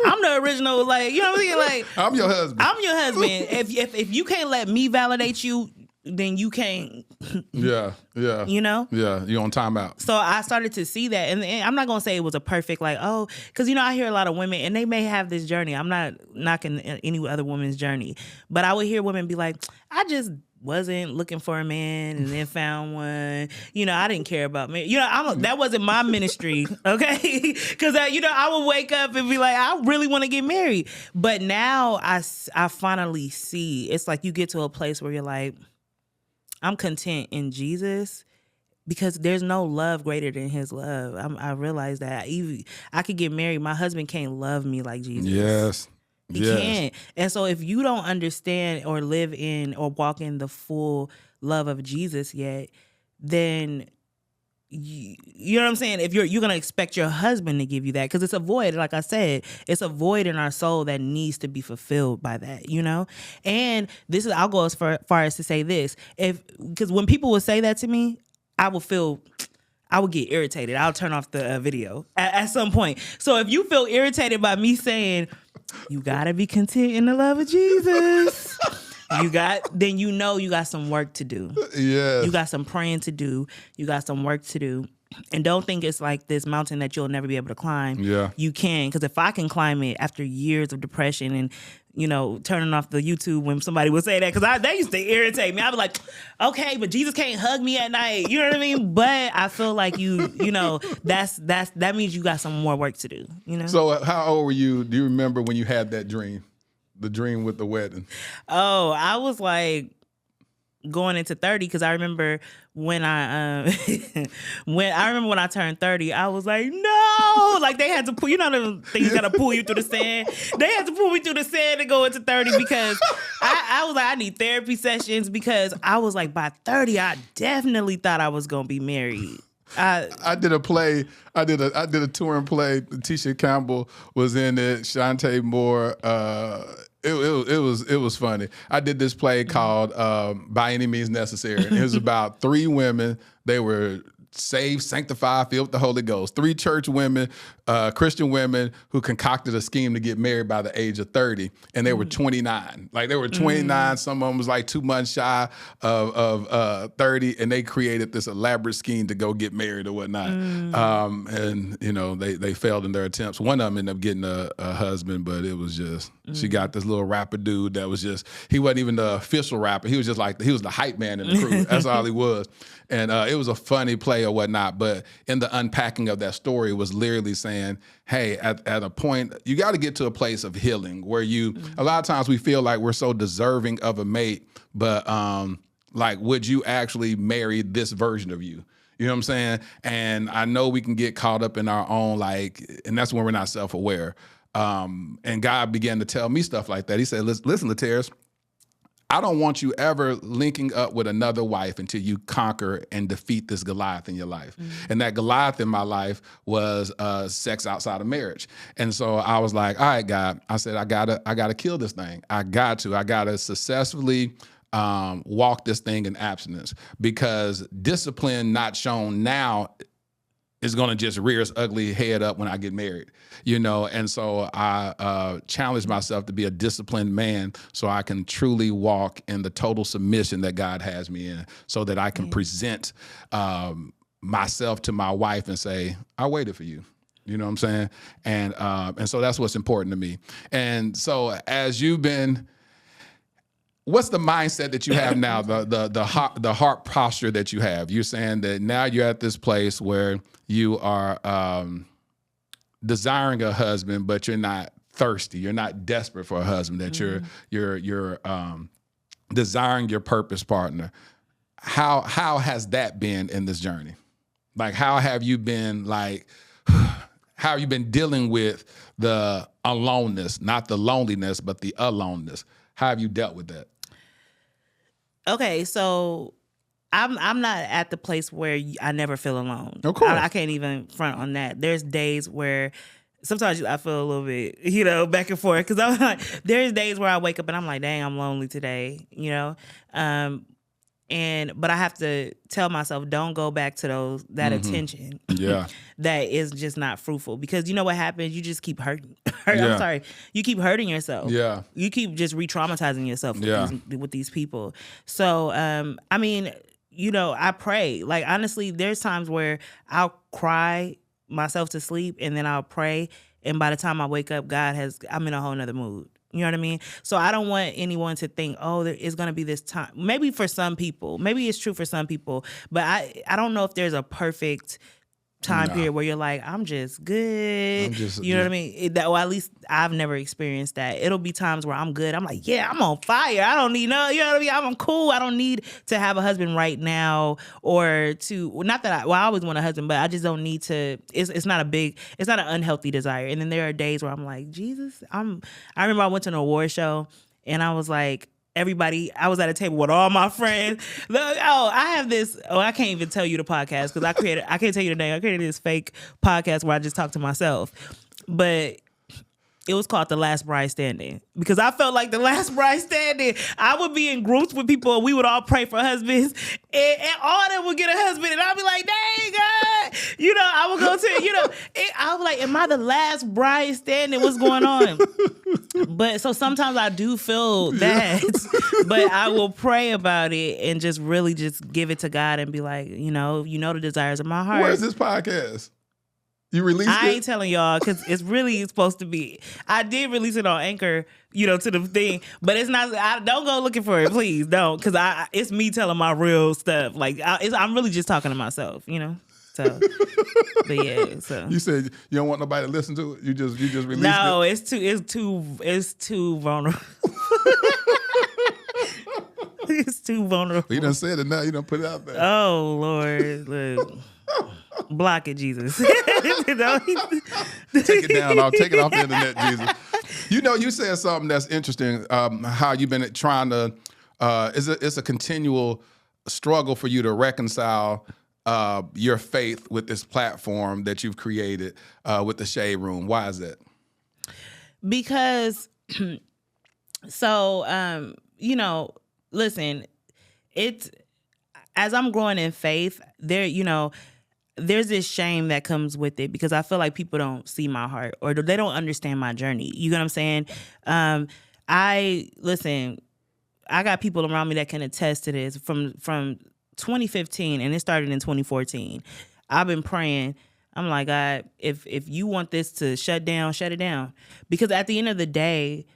I'm the original, like, you know what I'm saying? Like, I'm your husband. I'm your husband. If you can't let me validate you, then you can't. Yeah. Yeah, you're on timeout. So I started to see that, and I'm not gonna say it was a perfect because I hear a lot of women, and they may have this journey. I'm not knocking any other woman's journey, but I would hear women be like, I just wasn't looking for a man and then found one. I didn't care about me. That wasn't my ministry, okay? Because I would wake up and be like, I really want to get married. But now I finally see, it's like you get to a place where you're like, I'm content in Jesus because there's no love greater than his love. I realize that. I could get married. My husband can't love me like Jesus. Yes. He can't. And so if you don't understand or live in or walk in the full love of Jesus yet, then you know what I'm saying? If you're going to expect your husband to give you that, because it's a void, like I said, it's a void in our soul that needs to be fulfilled by that, And I'll go as far as to say this, because when people would say that to me, I would get irritated. I'll turn off the video at some point. So if you feel irritated by me saying, you gotta be content in the love of Jesus, then you got some work to do. Yeah. You got some praying to do. You got some work to do. And don't think it's like this mountain that you'll never be able to climb. Yeah. You can, because if I can climb it after years of depression and turning off the YouTube when somebody would say that, because they used to irritate me. I'd be like, okay, but Jesus can't hug me at night. You know what I mean? But I feel like that means you got some more work to do. So how old were you? Do you remember when you had that dream? The dream with the wedding? Oh, I was like going into 30, because I remember when I when I turned 30, I was like, no, like they had to pull, the things gotta pull you through the sand. They had to pull me through the sand to go into 30 because I was like, I need therapy sessions, because I was like, by 30, I definitely thought I was gonna be married. I did a play. I did a touring play. Tisha Campbell was in it. Shantae Moore, It was funny. I did this play called By Any Means Necessary. It was about 3 women. They were saved, sanctified, filled with the Holy Ghost. 3 church women, Christian women who concocted a scheme to get married by the age of 30, and they were 29. Like they were 29. Some of them was like 2 months shy of 30, and they created this elaborate scheme to go get married or whatnot. And you know they failed in their attempts. One of them ended up getting a husband, but it was just she got this little rapper dude that was just he wasn't even the official rapper. He was just like he was the hype man in the crew. That's all he was. And it was a funny play or whatnot, but in the unpacking of that story was literally saying, hey, at a point, you got to get to a place of healing where you, a lot of times we feel like we're so deserving of a mate, but like, would you actually marry this version of you? You know what I'm saying? And I know we can get caught up in our own, like, and that's when we're not self-aware. And God began to tell me stuff like that. He said, listen, Lateris, I don't want you ever linking up with another wife until you conquer and defeat this Goliath in your life. And that Goliath in my life was sex outside of marriage. And so I was like, all right, God, I said, I gotta kill this thing. I gotta successfully walk this thing in abstinence, because discipline not shown now is going to just rear its ugly head up when I get married, you know? And so I challenged myself to be a disciplined man so I can truly walk in the total submission that God has me in, so that I can present myself to my wife and say, I waited for you. You know what I'm saying? And so that's what's important to me. And so as you've been, what's the mindset that you have now, the heart posture that you have? You're saying that now you're at this place where you are desiring a husband, but you're not thirsty. You're not desperate for a husband. That you're desiring your purpose partner. How has that been in this journey? Like, how have you been how have you been dealing with the aloneness, not the loneliness, but the aloneness? How have you dealt with that? Okay, so I'm not at the place where I never feel alone. Of course. I can't even front on that. There's days where sometimes I feel a little bit, back and forth, because I'm like, there's days where I wake up and I'm like, dang, I'm lonely today, but I have to tell myself, don't go back to that attention. Yeah. That is just not fruitful, because you know what happens? You just keep hurting. Yeah. I'm sorry. You keep hurting yourself. Yeah. You keep just re-traumatizing yourself with these people. So, I pray. Like, honestly, there's times where I'll cry myself to sleep and then I'll pray. And by the time I wake up, I'm in a whole nother mood. You know what I mean? So I don't want anyone to think, oh, there is going to be this time. Maybe for some people, maybe it's true for some people, but I don't know if there's a perfect time period where you're like, I'm just good. You know what I mean? Or at least I've never experienced that. It'll be times where I'm good. I'm like, yeah, I'm on fire. I don't need you know what I mean? I'm cool. I don't need to have a husband right now, or not that I always want a husband, but I just don't need to. It's not an unhealthy desire. And then there are days where I'm like, Jesus, I remember I went to an award show and I was like, I was at a table with all my friends. I can't even tell you the podcast because I can't tell you the name. I created this fake podcast where I just talk to myself. But it was called The Last Bride Standing, because I felt like the last bride standing. I would be in groups with people and we would all pray for husbands, and all of them would get a husband, and I'd be like, dang God, I would go to, I was like, am I the last bride standing? What's going on? But so sometimes I do feel that, but I will pray about it and just really just give it to God and be like, the desires of my heart. Where's this podcast? You released it? I ain't telling y'all because it's really supposed to be. I did release it on Anchor, to the thing, but it's not. Don't go looking for it, please. Don't, because it's me telling my real stuff. Like I'm really just talking to myself, So, but yeah. So you said you don't want nobody to listen to it. You just released it. No, it's too vulnerable. It's too vulnerable. You done said it now. You done put it out there. Oh Lord, look. Block it, Jesus. Take it down. I'll take it off the internet, Jesus. You said something that's interesting. How you've been trying to. It's a continual struggle for you to reconcile your faith with this platform that you've created with the Shade Room. Why is that? Because So, listen, it's as I'm growing in faith, there's this shame that comes with it because I feel like people don't see my heart or they don't understand my journey. You know what I'm saying? I got people around me that can attest to this from 2015, and it started in 2014. I've been praying. I'm like, God, if you want this to shut down, shut it down. Because at the end of the day,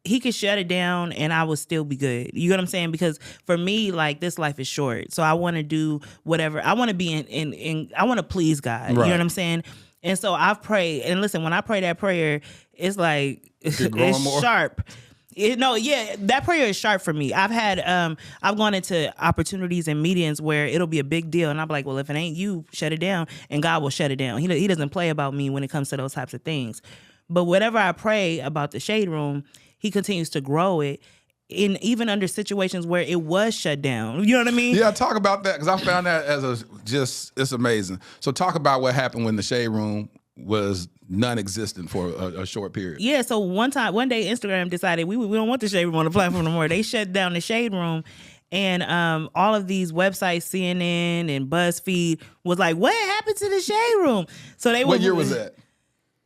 he could shut it down and I would still be good. You know what I'm saying? Because for me, like, this life is short. So I want to do whatever. I want to be I want to please God. Right. You know what I'm saying? And so I've prayed. And listen, when I pray that prayer, it's like, it's sharp. That prayer is sharp for me. I've gone into opportunities and meetings where it'll be a big deal. And I'm like, well, if it ain't you, shut it down. And God will shut it down. He doesn't play about me when it comes to those types of things. But whatever I pray about the Shade Room, he continues to grow it, even under situations where it was shut down. You know what I mean? Yeah, talk about that, because I found that it's amazing. So talk about what happened when the Shade Room was non-existent for a short period. Yeah, so one day Instagram decided we don't want the Shade Room on the platform no more. They shut down the Shade Room, and all of these websites, CNN and BuzzFeed, was like, what happened to the Shade Room? So they What year was that?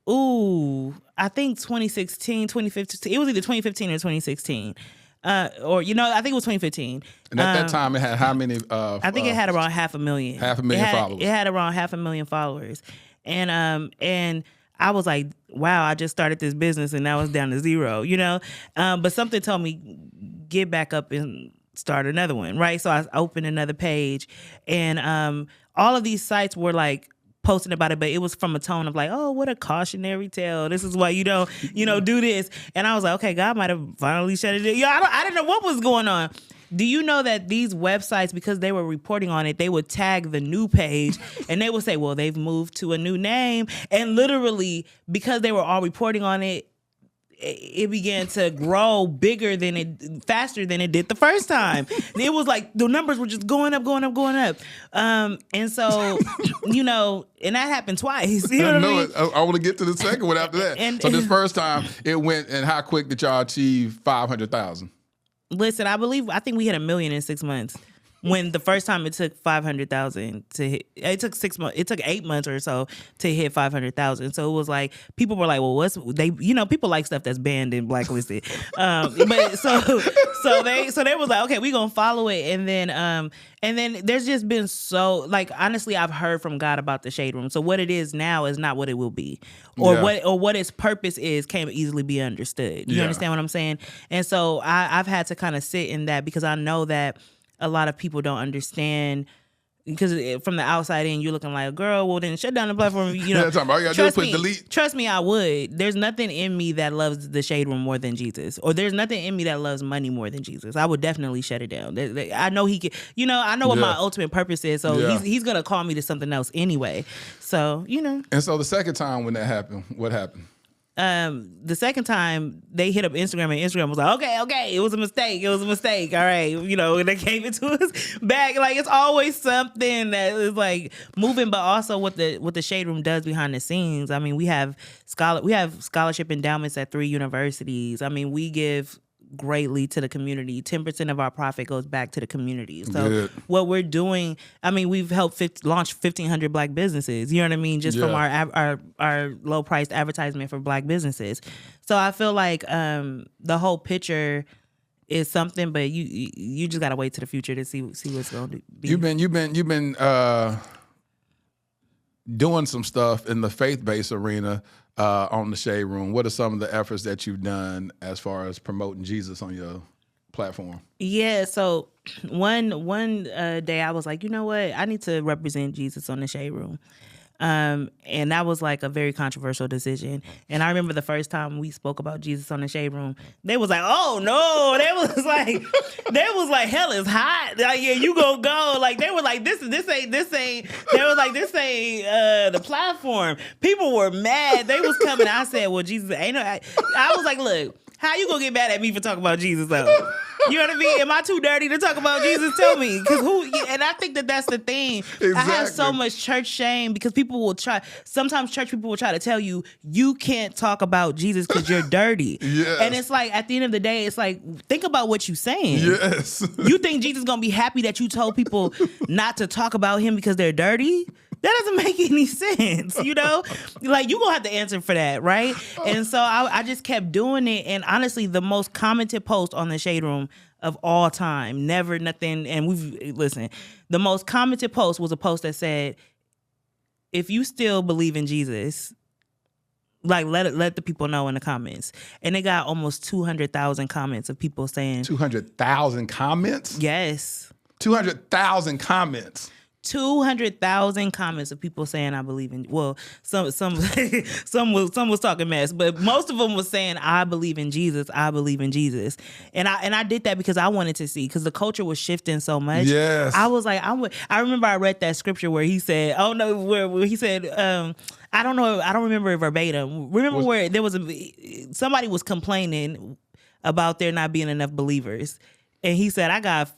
Ooh, I think 2016, 2015. It was either 2015 or 2016. I think it was 2015. And at that time, it had how many? I think it had around 500,000. 500,000 followers. It had around 500,000 followers. And I was like, wow, I just started this business and now it's down to zero, But something told me, get back up and start another one, right? So I opened another page, and all of these sites were like, posting about it, but it was from a tone of like, oh, what a cautionary tale. This is why you don't, do this. And I was like, okay, God might have finally shut it down. I didn't know what was going on. Do you know that these websites, because they were reporting on it, they would tag the new page and they would say, well, they've moved to a new name. And literally, because they were all reporting on it, it began to grow faster than it did the first time. It was like the numbers were just going up. And so, and that happened twice. You know what I mean? I want to get to the second one after that. So this first time it went, and how quick did y'all achieve 500,000? Listen, I think we hit 1 million in 6 months. When the first time it took 500,000 to hit, it took 6 months. It took 8 months or so to hit 500,000. So it was like people were like, "Well, people like stuff that's banned and blacklisted." But so they was like, "Okay, we gonna follow it." And then there's just been honestly, I've heard from God about the Shade Room. So what it is now is not what it will be, or what its purpose is can't easily be understood. You understand what I'm saying? And so I've had to kind of sit in that, because I know that a lot of people don't understand, because from the outside in, you're looking like, girl, well, then shut down the platform. All you gotta do is push delete. Trust me, I would. There's nothing in me that loves the Shade Room more than Jesus, or there's nothing in me that loves money more than Jesus. I would definitely shut it down. I know he can. I know what my ultimate purpose is. So he's gonna call me to something else anyway. So And so the second time when that happened, what happened? The second time they hit up Instagram, and Instagram was like, okay, it was a mistake. All right. And they gave it to us back. Like, it's always something that is like moving, but also what the Shade Room does behind the scenes. I mean, we have scholarship endowments at 3 universities. I mean, we give greatly to the community. 10% of our profit goes back to the community. So what we're doing, I mean, we've helped launch 1,500 Black businesses. You know what I mean? Just from our low priced advertisement for Black businesses. So I feel like the whole picture is something, but you just gotta wait to the future to see what's going to be. You've been doing some stuff in the faith-based arena on the Shade Room. What are some of the efforts that you've done as far as promoting Jesus on your platform? Yeah, so one day I was like, you know what? I need to represent Jesus on the Shade Room. And that was like a very controversial decision. And I remember the first time we spoke about Jesus on the Shade Room, they was like, oh no, they was like hell is hot. Like, yeah, you gonna go. Like, they were like, this ain't they were like, this ain't the platform. People were mad. They was coming. I said, well, Jesus, ain't no. I was like, look, How you gonna get mad at me for talking about Jesus though? You know what I mean? Am I too dirty to talk about Jesus? Tell me. Because and I think that's the thing. Exactly. I have so much church shame because people will sometimes church people will try to tell you can't talk about Jesus because you're dirty. Yes. And it's like, at the end of the day, it's like, think about what you're saying. Yes. You think Jesus is gonna be happy that you told people not to talk about him because they're dirty? That doesn't make any sense, you know? Like, you gonna have to answer for that, right? And so I just kept doing it. And honestly, the most commented post on the Shade Room of all time, never nothing. And the most commented post was a post that said, if you still believe in Jesus, like, let the people know in the comments. And it got almost 200,000 comments of people saying 200,000 comments? yes. 200,000 comments. 200,000 comments of people saying I believe in. Well, some was talking mess, but most of them was saying I believe in Jesus. I believe in Jesus, and I did that because I wanted to see, because the culture was shifting so much. Yes, I was like, I remember I read that scripture where he said, oh no, where he said, I don't know, I don't remember it verbatim. Where there was somebody was complaining about there not being enough believers, and he said, I got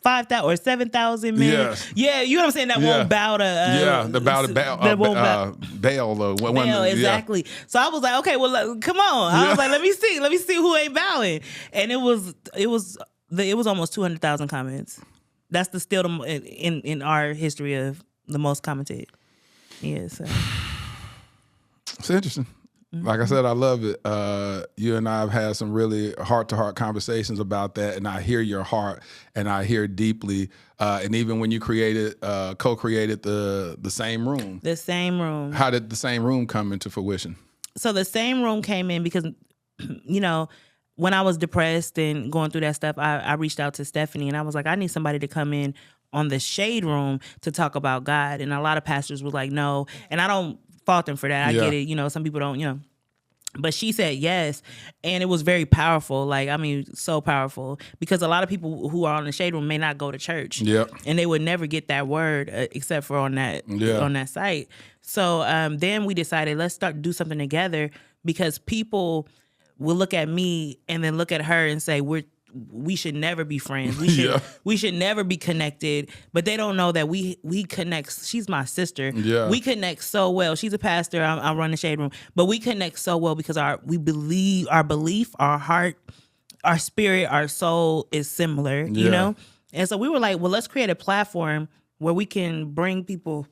5,000 or 7,000 men. Yes. Yeah, you know what I'm saying? That won't bow to Baal. Baal, exactly. So I was like, okay, well, come on. I was like, let me see who ain't bowing. And it was almost 200,000 comments. That's in our history of the most commented. Yeah, so it's interesting. Like I said, I love it. You and I have had some really heart-to-heart conversations about that, and I hear your heart, and I hear deeply. And even when you co-created the same room. The same room. How did the same room come into fruition? So the same room came in because, you know, when I was depressed and going through that stuff, I reached out to Stephanie, and I was like, I need somebody to come in on the Shade Room to talk about God. And a lot of pastors were like, no. And I don't fault them for that. I get it. You know, some people don't, you know. But she said yes, and it was very powerful. Like, I mean, so powerful, because a lot of people who are on the Shade Room may not go to church, and they would never get that word except for on that site. So then we decided, let's do something together, because people will look at me and then look at her and say we should never be friends. We should never be connected. But they don't know that we connect. She's my sister. Yeah. We connect so well. She's a pastor. I run the Shade Room. But we connect so well because our belief, our heart, our spirit, our soul is similar, you know? And so we were like, well, let's create a platform where we can bring people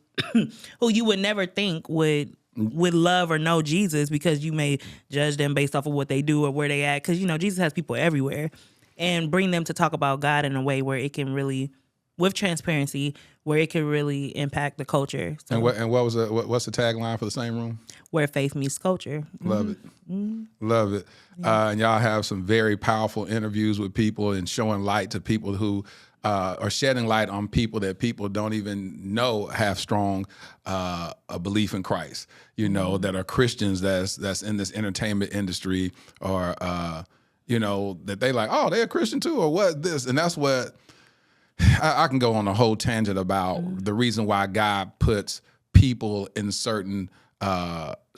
who you would never think would love or know Jesus, because you may judge them based off of what they do or where they at. Because, you know, Jesus has people everywhere. And bring them to talk about God in a way where it can really, with transparency, where it can really impact the culture. So, and what's the tagline for the same room? Where faith meets culture. Love it. Love it. Yeah. And y'all have some very powerful interviews with people and showing light to people who are shedding light on people that people don't even know have strong a belief in Christ, you know, that are Christians that's in this entertainment industry, or you know, that they like, oh, they're a Christian too, or what this. And that's what I can go on a whole tangent about the reason why God puts people in certain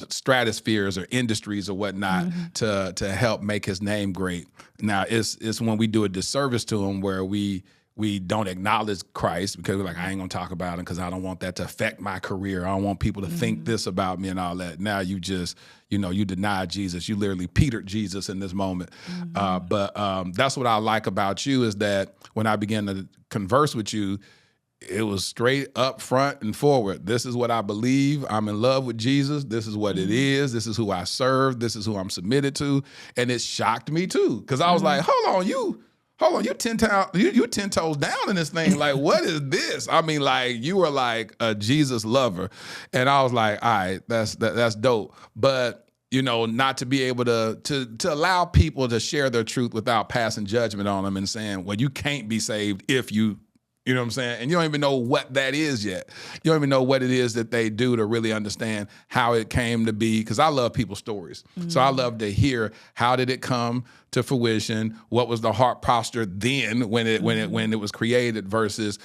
stratospheres or industries or whatnot to help make his name great. Now, it's when we do a disservice to him where we don't acknowledge Christ, because we're like, I ain't gonna talk about him because I don't want that to affect my career. I don't want people to think this about me and all that. Now you just, you know, you deny Jesus. You literally Petered Jesus in this moment. But that's what I like about you, is that when I began to converse with you, it was straight up front and forward. This is what I believe. I'm in love with Jesus. This is what it is. This is who I serve. This is who I'm submitted to. And it shocked me too, because I was like, hold on, you 10 toes down in this thing. Like, what is this? I mean, like, you were like a Jesus lover. And I was like, all right, that's dope. But, you know, not to be able to allow people to share their truth without passing judgment on them and saying, well, you can't be saved if you know what I'm saying? And you don't even know what that is yet. You don't even know what it is that they do to really understand how it came to be. Because I love people's stories. So I love to hear, how did it come to fruition, what was the heart posture then when it was created versus,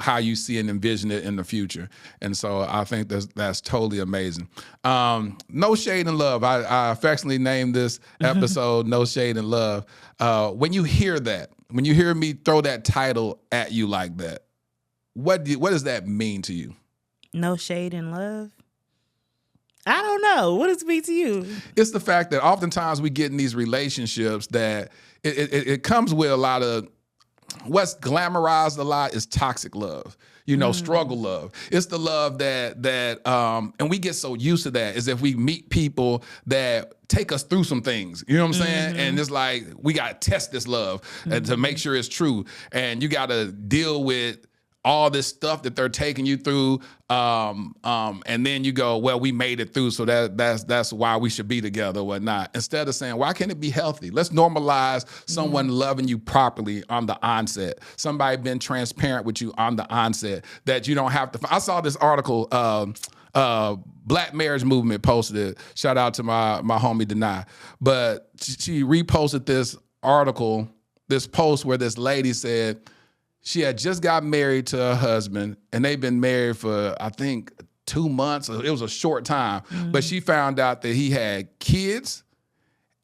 how you see and envision it in the future. And so I think that's totally amazing. No Shade in Love. I affectionately named this episode No Shade in Love. When you hear that, when you hear me throw that title at you like that, what does that mean to you? No shade in love? I don't know. What does it mean to you? It's the fact that oftentimes we get in these relationships that it comes with a lot of, what's glamorized a lot is toxic love. Struggle love. It's the love that and we get so used to that, is if we meet people that take us through some things, you know what I'm saying? And it's like, we got to test this love to make sure it's true. And you got to deal with all this stuff that they're taking you through. And then you go, well, we made it through, so that's why we should be together or whatnot. Instead of saying, why can't it be healthy? Let's normalize someone loving you properly on the onset. Somebody been transparent with you on the onset, that you don't have to. I saw this article, Black Marriage Movement posted it. Shout out to my homie Denai. But she reposted this article, this post where this lady said, she had just got married to her husband, and they've been married for, I think, 2 months. It was a short time. But she found out that he had kids,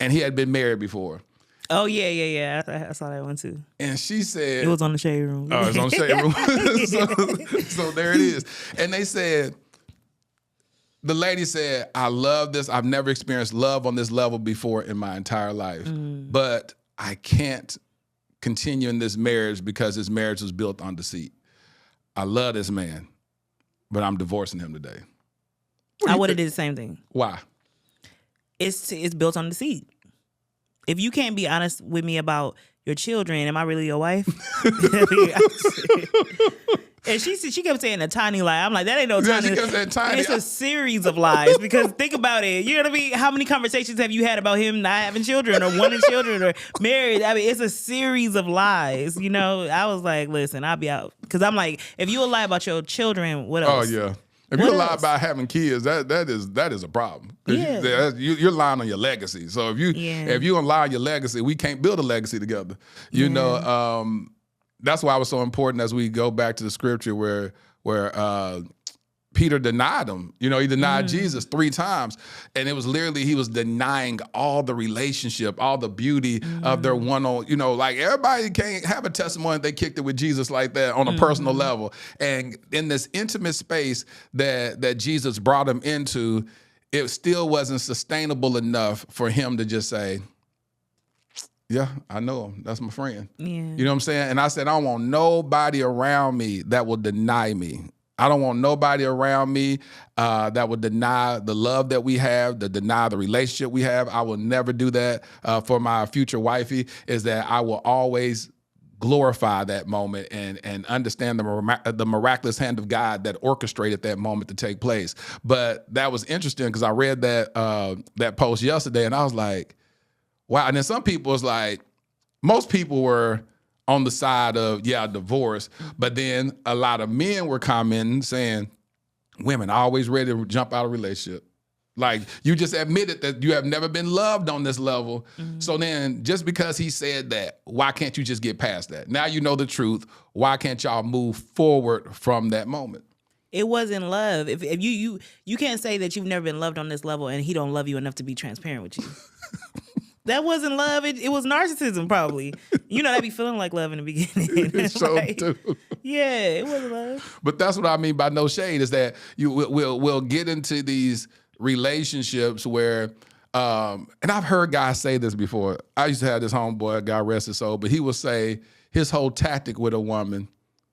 and he had been married before. Oh, yeah. I saw that one, too. And she said... It was on the Shade Room. Oh, it's on the Shade Room. so there it is. And they said... The lady said, I love this. I've never experienced love on this level before in my entire life. But I can't continue in this marriage because this marriage was built on deceit. I love this man, but I'm divorcing him today. I would have did the same thing. Why? It's built on deceit. If you can't be honest with me about your children, am I really your wife? And she kept saying a tiny lie. I'm like, that ain't no tiny. She kept saying tiny. It's a series of lies, because think about it. You know what I mean? How many conversations have you had about him not having children or wanting children or married? I mean, it's a series of lies. I was like, listen, I'll be out. Because I'm like, if you lie about your children, what else? Oh, yeah. If you lie about having kids, that is a problem. Yeah. You're lying on your legacy. So if you don't lie on your legacy, we can't build a legacy together. That's why it was so important as we go back to the scripture where Peter denied him. He denied Jesus 3 times. And it was literally, he was denying all the relationship, all the beauty of their one-on, like everybody can't have a testimony if they kicked it with Jesus like that on a personal level. And in this intimate space that Jesus brought him into, it still wasn't sustainable enough for him to just say, yeah, I know him. That's my friend. Yeah. You know what I'm saying? And I said, I don't want nobody around me that will deny me. I don't want nobody around me that will deny the love that we have, deny the relationship we have. I will never do that for my future wifey, is that I will always glorify that moment and understand the miraculous hand of God that orchestrated that moment to take place. But that was interesting because I read that post yesterday, and I was like, wow. And then some people was like, most people were on the side of, divorce. But then a lot of men were commenting saying, women are always ready to jump out of a relationship. Like, you just admitted that you have never been loved on this level. So then just because he said that, why can't you just get past that? Now you know the truth. Why can't y'all move forward from that moment? It wasn't love. If you can't say that you've never been loved on this level and he don't love you enough to be transparent with you. That wasn't love. It was narcissism, probably. They be feeling like love in the beginning. It showed too. Yeah, it wasn't love. But that's what I mean by no shade, is that we'll get into these relationships where, and I've heard guys say this before. I used to have this homeboy, God rest his soul, but he would say his whole tactic with a woman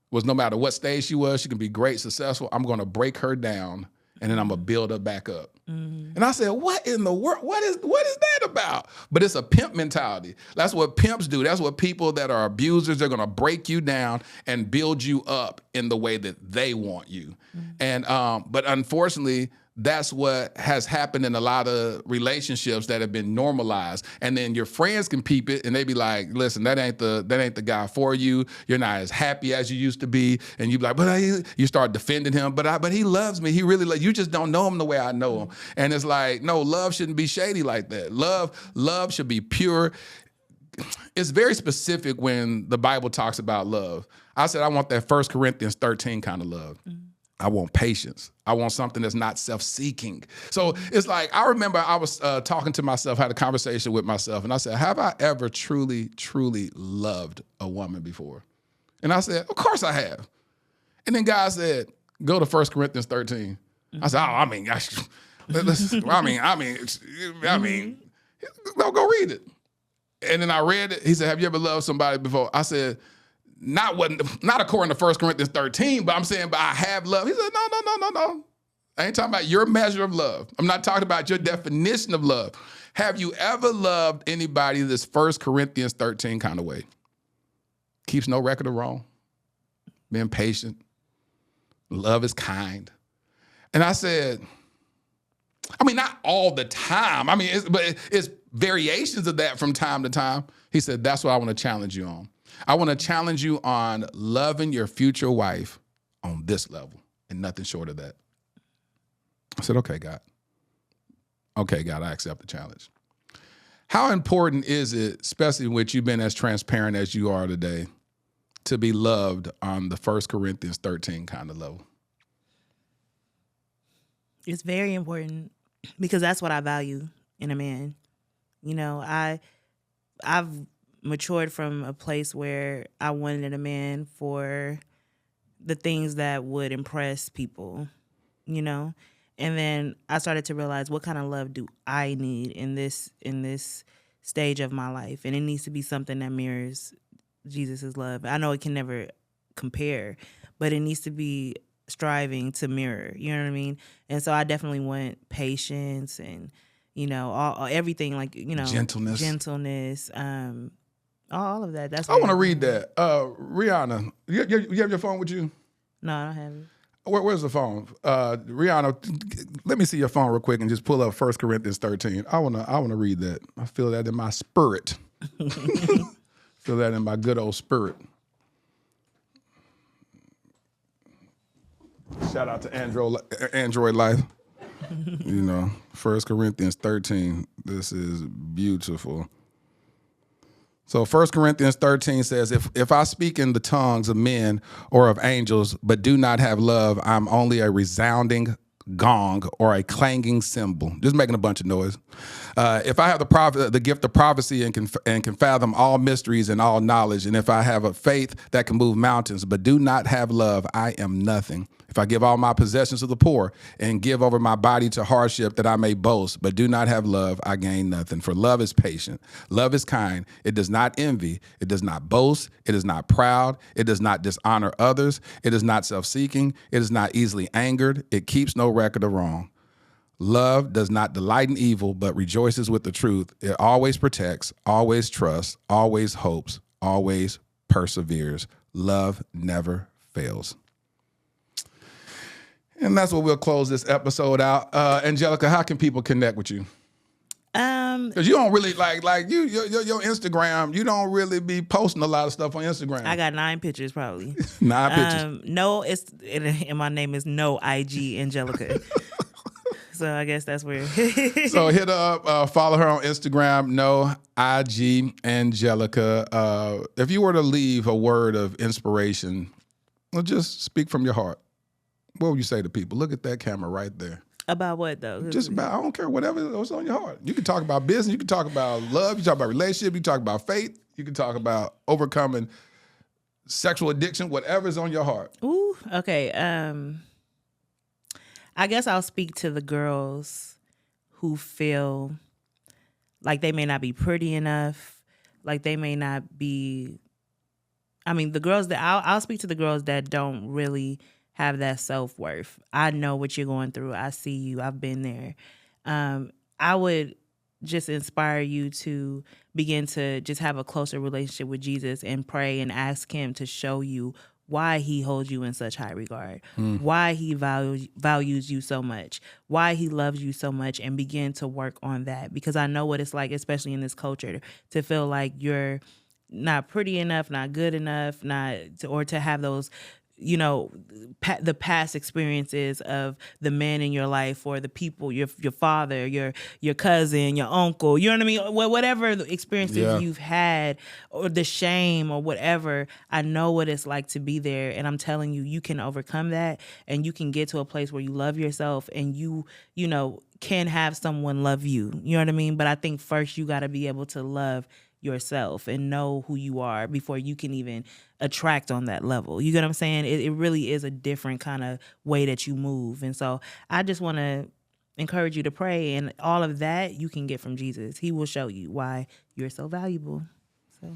was, no matter what stage she was, she can be great, successful, I'm going to break her down, and then I'm going to build her back up. And I said, what in the world? What is that about? But it's a pimp mentality. That's what pimps do. That's what people that are abusers, they're going to break you down and build you up in the way that they want you. And but unfortunately, that's what has happened in a lot of relationships that have been normalized. And then your friends can peep it and they be like, listen, that ain't the guy for you. You're not as happy as you used to be. And you be like, but you start defending him. But he loves me. He really you just don't know him the way I know him. And it's like, no, love shouldn't be shady like that. Love should be pure. It's very specific when the Bible talks about love. I said, I want that 1 Corinthians 13 kind of love. Mm-hmm. I want patience. I want something that's not self-seeking. So it's like, I remember I was talking to myself, had a conversation with myself, and I said, have I ever truly, truly loved a woman before? And I said, of course I have. And then God said, go to 1 Corinthians 13. Mm-hmm. I said, go read it. And then I read it. He said, have you ever loved somebody before? I said, not according to 1 Corinthians 13, but I'm saying, but I have love. He said, no. I ain't talking about your measure of love. I'm not talking about your definition of love. Have you ever loved anybody this 1 Corinthians 13 kind of way? Keeps no record of wrong. Being patient. Love is kind. And I said, not all the time. It's variations of that from time to time. He said, that's what I want to challenge you on. I want to challenge you on loving your future wife on this level and nothing short of that. I said, okay, God. Okay, God, I accept the challenge. How important is it, especially with you being as transparent as you are today, to be loved on the 1 Corinthians 13 kind of level? It's very important because that's what I value in a man. I've matured from a place where I wanted a man for the things that would impress people, and then I started to realize, what kind of love do I need in this stage of my life? And it needs to be something that mirrors Jesus's love. I know it can never compare, but it needs to be striving to mirror, you know what I mean? And so I definitely want patience and, everything, like, gentleness, all of that. That's I want to read that. Rihanna, you have your phone with you? No, I don't have it. Where's the phone? Rihanna, let me see your phone real quick and just pull up 1 Corinthians 13. I wanna read that. I feel that in my spirit. Feel that in my good old spirit. Shout out to Android Life. 1 Corinthians 13. This is beautiful. So 1 Corinthians 13 says, if I speak in the tongues of men or of angels, but do not have love, I'm only a resounding gong or a clanging cymbal, just making a bunch of noise. If I have the gift of prophecy and can fathom all mysteries and all knowledge, and if I have a faith that can move mountains, but do not have love, I am nothing. If I give all my possessions to the poor and give over my body to hardship that I may boast, but do not have love, I gain nothing. For love is patient. Love is kind. It does not envy. It does not boast. It is not proud. It does not dishonor others. It is not self-seeking. It is not easily angered. It keeps no record of wrong. Love does not delight in evil, but rejoices with the truth. It always protects, always trusts, always hopes, always perseveres. Love never fails. And that's what we'll close this episode out. Angelica, how can people connect with you? Because you don't really like your Instagram. You don't really be posting a lot of stuff on Instagram. I got 9 pictures probably. 9 pictures. No, and my name is No IG Angelica. So I guess that's where. So hit her up, follow her on Instagram, No IG Angelica. If you were to leave a word of inspiration, well, just speak from your heart. What would you say to people? Look at that camera right there. About what, though? Just about, I don't care, what's on your heart. You can talk about business. You can talk about love. You can talk about relationship. You can talk about faith. You can talk about overcoming sexual addiction, whatever's on your heart. Ooh, okay. I guess I'll speak to the girls who feel like they may not be pretty enough, like they may not be, the girls that, I'll speak to the girls that don't really have that self-worth. I know what you're going through. I see you. I've been there. I would just inspire you to begin to just have a closer relationship with Jesus and pray and ask him to show you why he holds you in such high regard, why he values you so much, why he loves you so much, and begin to work on that. Because I know what it's like, especially in this culture, to feel like you're not pretty enough, not good enough, or to have those, the past experiences of the men in your life, or the people, your father, your cousin, your uncle, you know what I mean? Whatever the experiences you've had, or the shame or whatever, I know what it's like to be there. And I'm telling you, you can overcome that, and you can get to a place where you love yourself, and you can have someone love you. You know what I mean? But I think first you got to be able to love yourself and know who you are before you can even attract on that level. You get what I'm saying? It really is a different kind of way that you move. And so I just want to encourage you to pray, and all of that you can get from Jesus. He will show you why you're so valuable. So,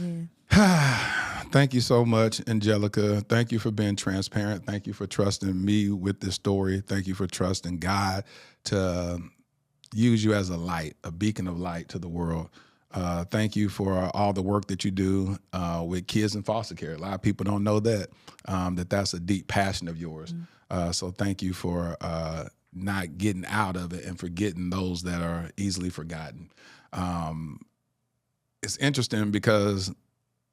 yeah. Thank you so much, Angelica. Thank you for being transparent. Thank you for trusting me with this story. Thank you for trusting God to use you as a light, a beacon of light to the world. Thank you for all the work that you do with kids in foster care. A lot of people don't know that that's a deep passion of yours. So thank you for not getting out of it and forgetting those that are easily forgotten. It's interesting because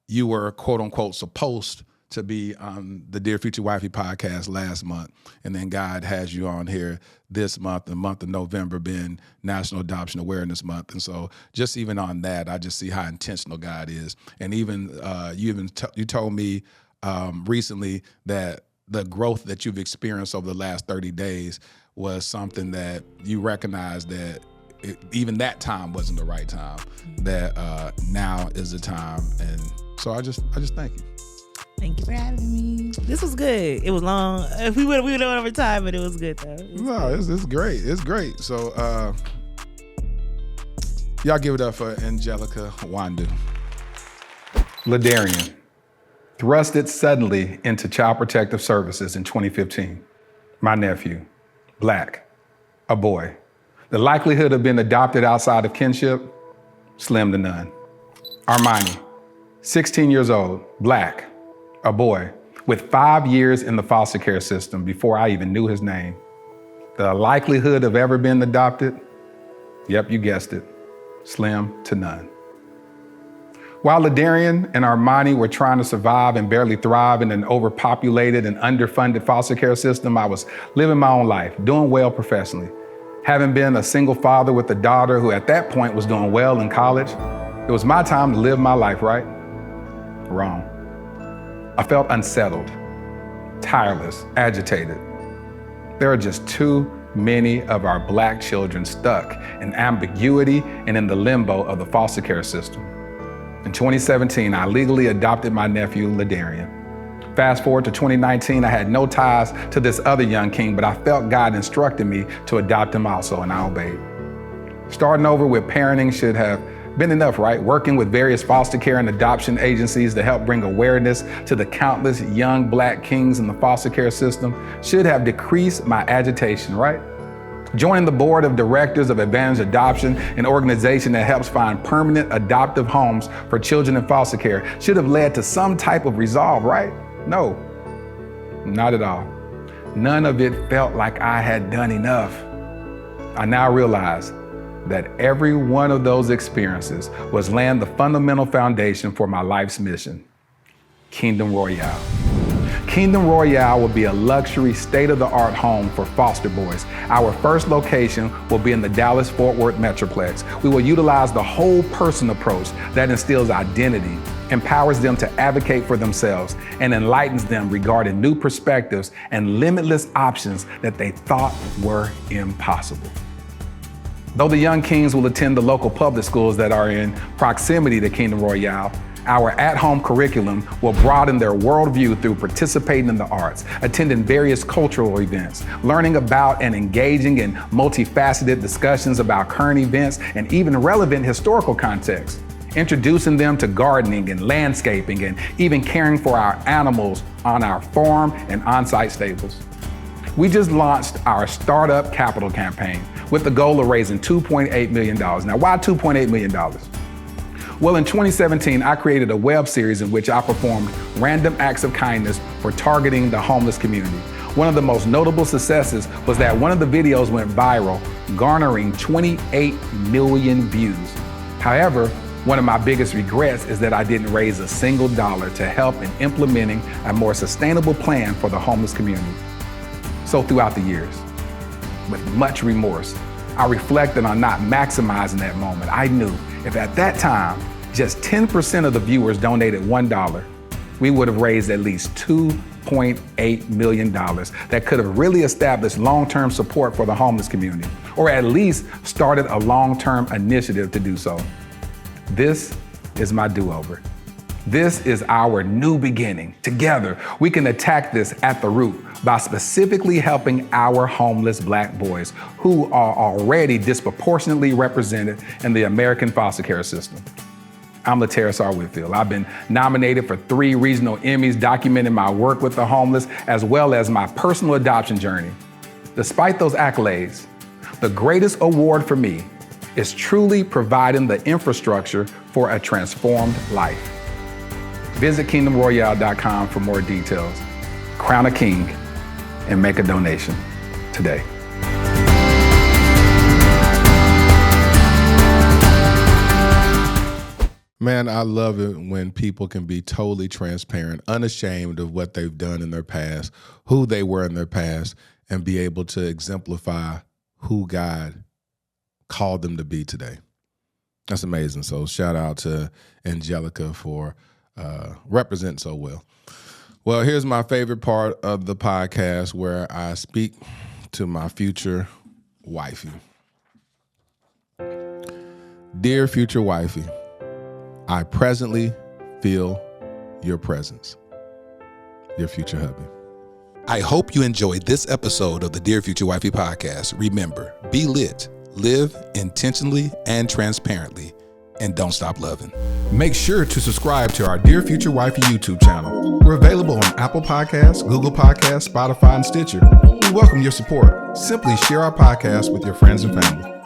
you were, quote unquote, supposed to be on the Dear Future Wifey podcast last month, and then God has you on here this month, the month of November being National Adoption Awareness Month. And so just even on that, I just see how intentional God is. And even you told me recently that the growth that you've experienced over the last 30 days was something that you recognized that even that time wasn't the right time, that now is the time. And so I just thank you. Thank you for having me. This was good. It was long. We went over time, but it was good though. It's great. It's great. So y'all give it up for Angelica Nwandu. Ladarian, thrusted suddenly into Child Protective Services in 2015. My nephew, Black, a boy. The likelihood of being adopted outside of kinship, slim to none. Armani, 16 years old, Black, a boy, with 5 years in the foster care system before I even knew his name. The likelihood of ever being adopted, yep, you guessed it, slim to none. While Ladarian and Armani were trying to survive and barely thrive in an overpopulated and underfunded foster care system, I was living my own life, doing well professionally. Having been a single father with a daughter who at that point was doing well in college, it was my time to live my life, right? Wrong. I felt unsettled, tireless, agitated. There are just too many of our Black children stuck in ambiguity and in the limbo of the foster care system. In 2017, I legally adopted my nephew, Ladarian. Fast forward to 2019, I had no ties to this other young king, but I felt God instructed me to adopt him also, and I obeyed. Starting over with parenting should have been enough, right? Working with various foster care and adoption agencies to help bring awareness to the countless young Black kings in the foster care system should have decreased my agitation, right? Joining the board of directors of Advantage Adoption, an organization that helps find permanent adoptive homes for children in foster care, should have led to some type of resolve, right? No, not at all. None of it felt like I had done enough. I now realize that every one of those experiences was laying the fundamental foundation for my life's mission, Kingdom Royale. Kingdom Royale will be a luxury, state-of-the-art home for foster boys. Our first location will be in the Dallas-Fort Worth Metroplex. We will utilize the whole person approach that instills identity, empowers them to advocate for themselves, and enlightens them regarding new perspectives and limitless options that they thought were impossible. Though the young kings will attend the local public schools that are in proximity to Kingdom Royale, our at-home curriculum will broaden their worldview through participating in the arts, attending various cultural events, learning about and engaging in multifaceted discussions about current events and even relevant historical context, introducing them to gardening and landscaping and even caring for our animals on our farm and on-site stables. We just launched our Startup Capital campaign with the goal of raising $2.8 million. Now, why $2.8 million? Well, in 2017, I created a web series in which I performed random acts of kindness for targeting the homeless community. One of the most notable successes was that one of the videos went viral, garnering 28 million views. However, one of my biggest regrets is that I didn't raise a single dollar to help in implementing a more sustainable plan for the homeless community. So throughout the years, with much remorse, I reflected on not maximizing that moment. I knew if at that time, just 10% of the viewers donated $1, we would have raised at least $2.8 million that could have really established long-term support for the homeless community, or at least started a long-term initiative to do so. This is my do-over. This is our new beginning. Together, we can attack this at the root by specifically helping our homeless Black boys who are already disproportionately represented in the American foster care system. I'm Laterras R. Whitfield. I've been nominated for 3 regional Emmys documenting my work with the homeless as well as my personal adoption journey. Despite those accolades, the greatest award for me is truly providing the infrastructure for a transformed life. Visit kingdomroyale.com for more details. Crown a king and make a donation today. Man, I love it when people can be totally transparent, unashamed of what they've done in their past, who they were in their past, and be able to exemplify who God called them to be today. That's amazing. So shout out to Angelica for representing so well. Well, here's my favorite part of the podcast where I speak to my future wifey. Dear future wifey, I presently feel your presence. Your future hubby. I hope you enjoyed this episode of the Dear Future Wifey podcast. Remember, be lit, live intentionally and transparently, and don't stop loving. Make sure to subscribe to our Dear Future Wifey YouTube channel. We're available on Apple Podcasts, Google Podcasts, Spotify, and Stitcher. We welcome your support. Simply share our podcast with your friends and family.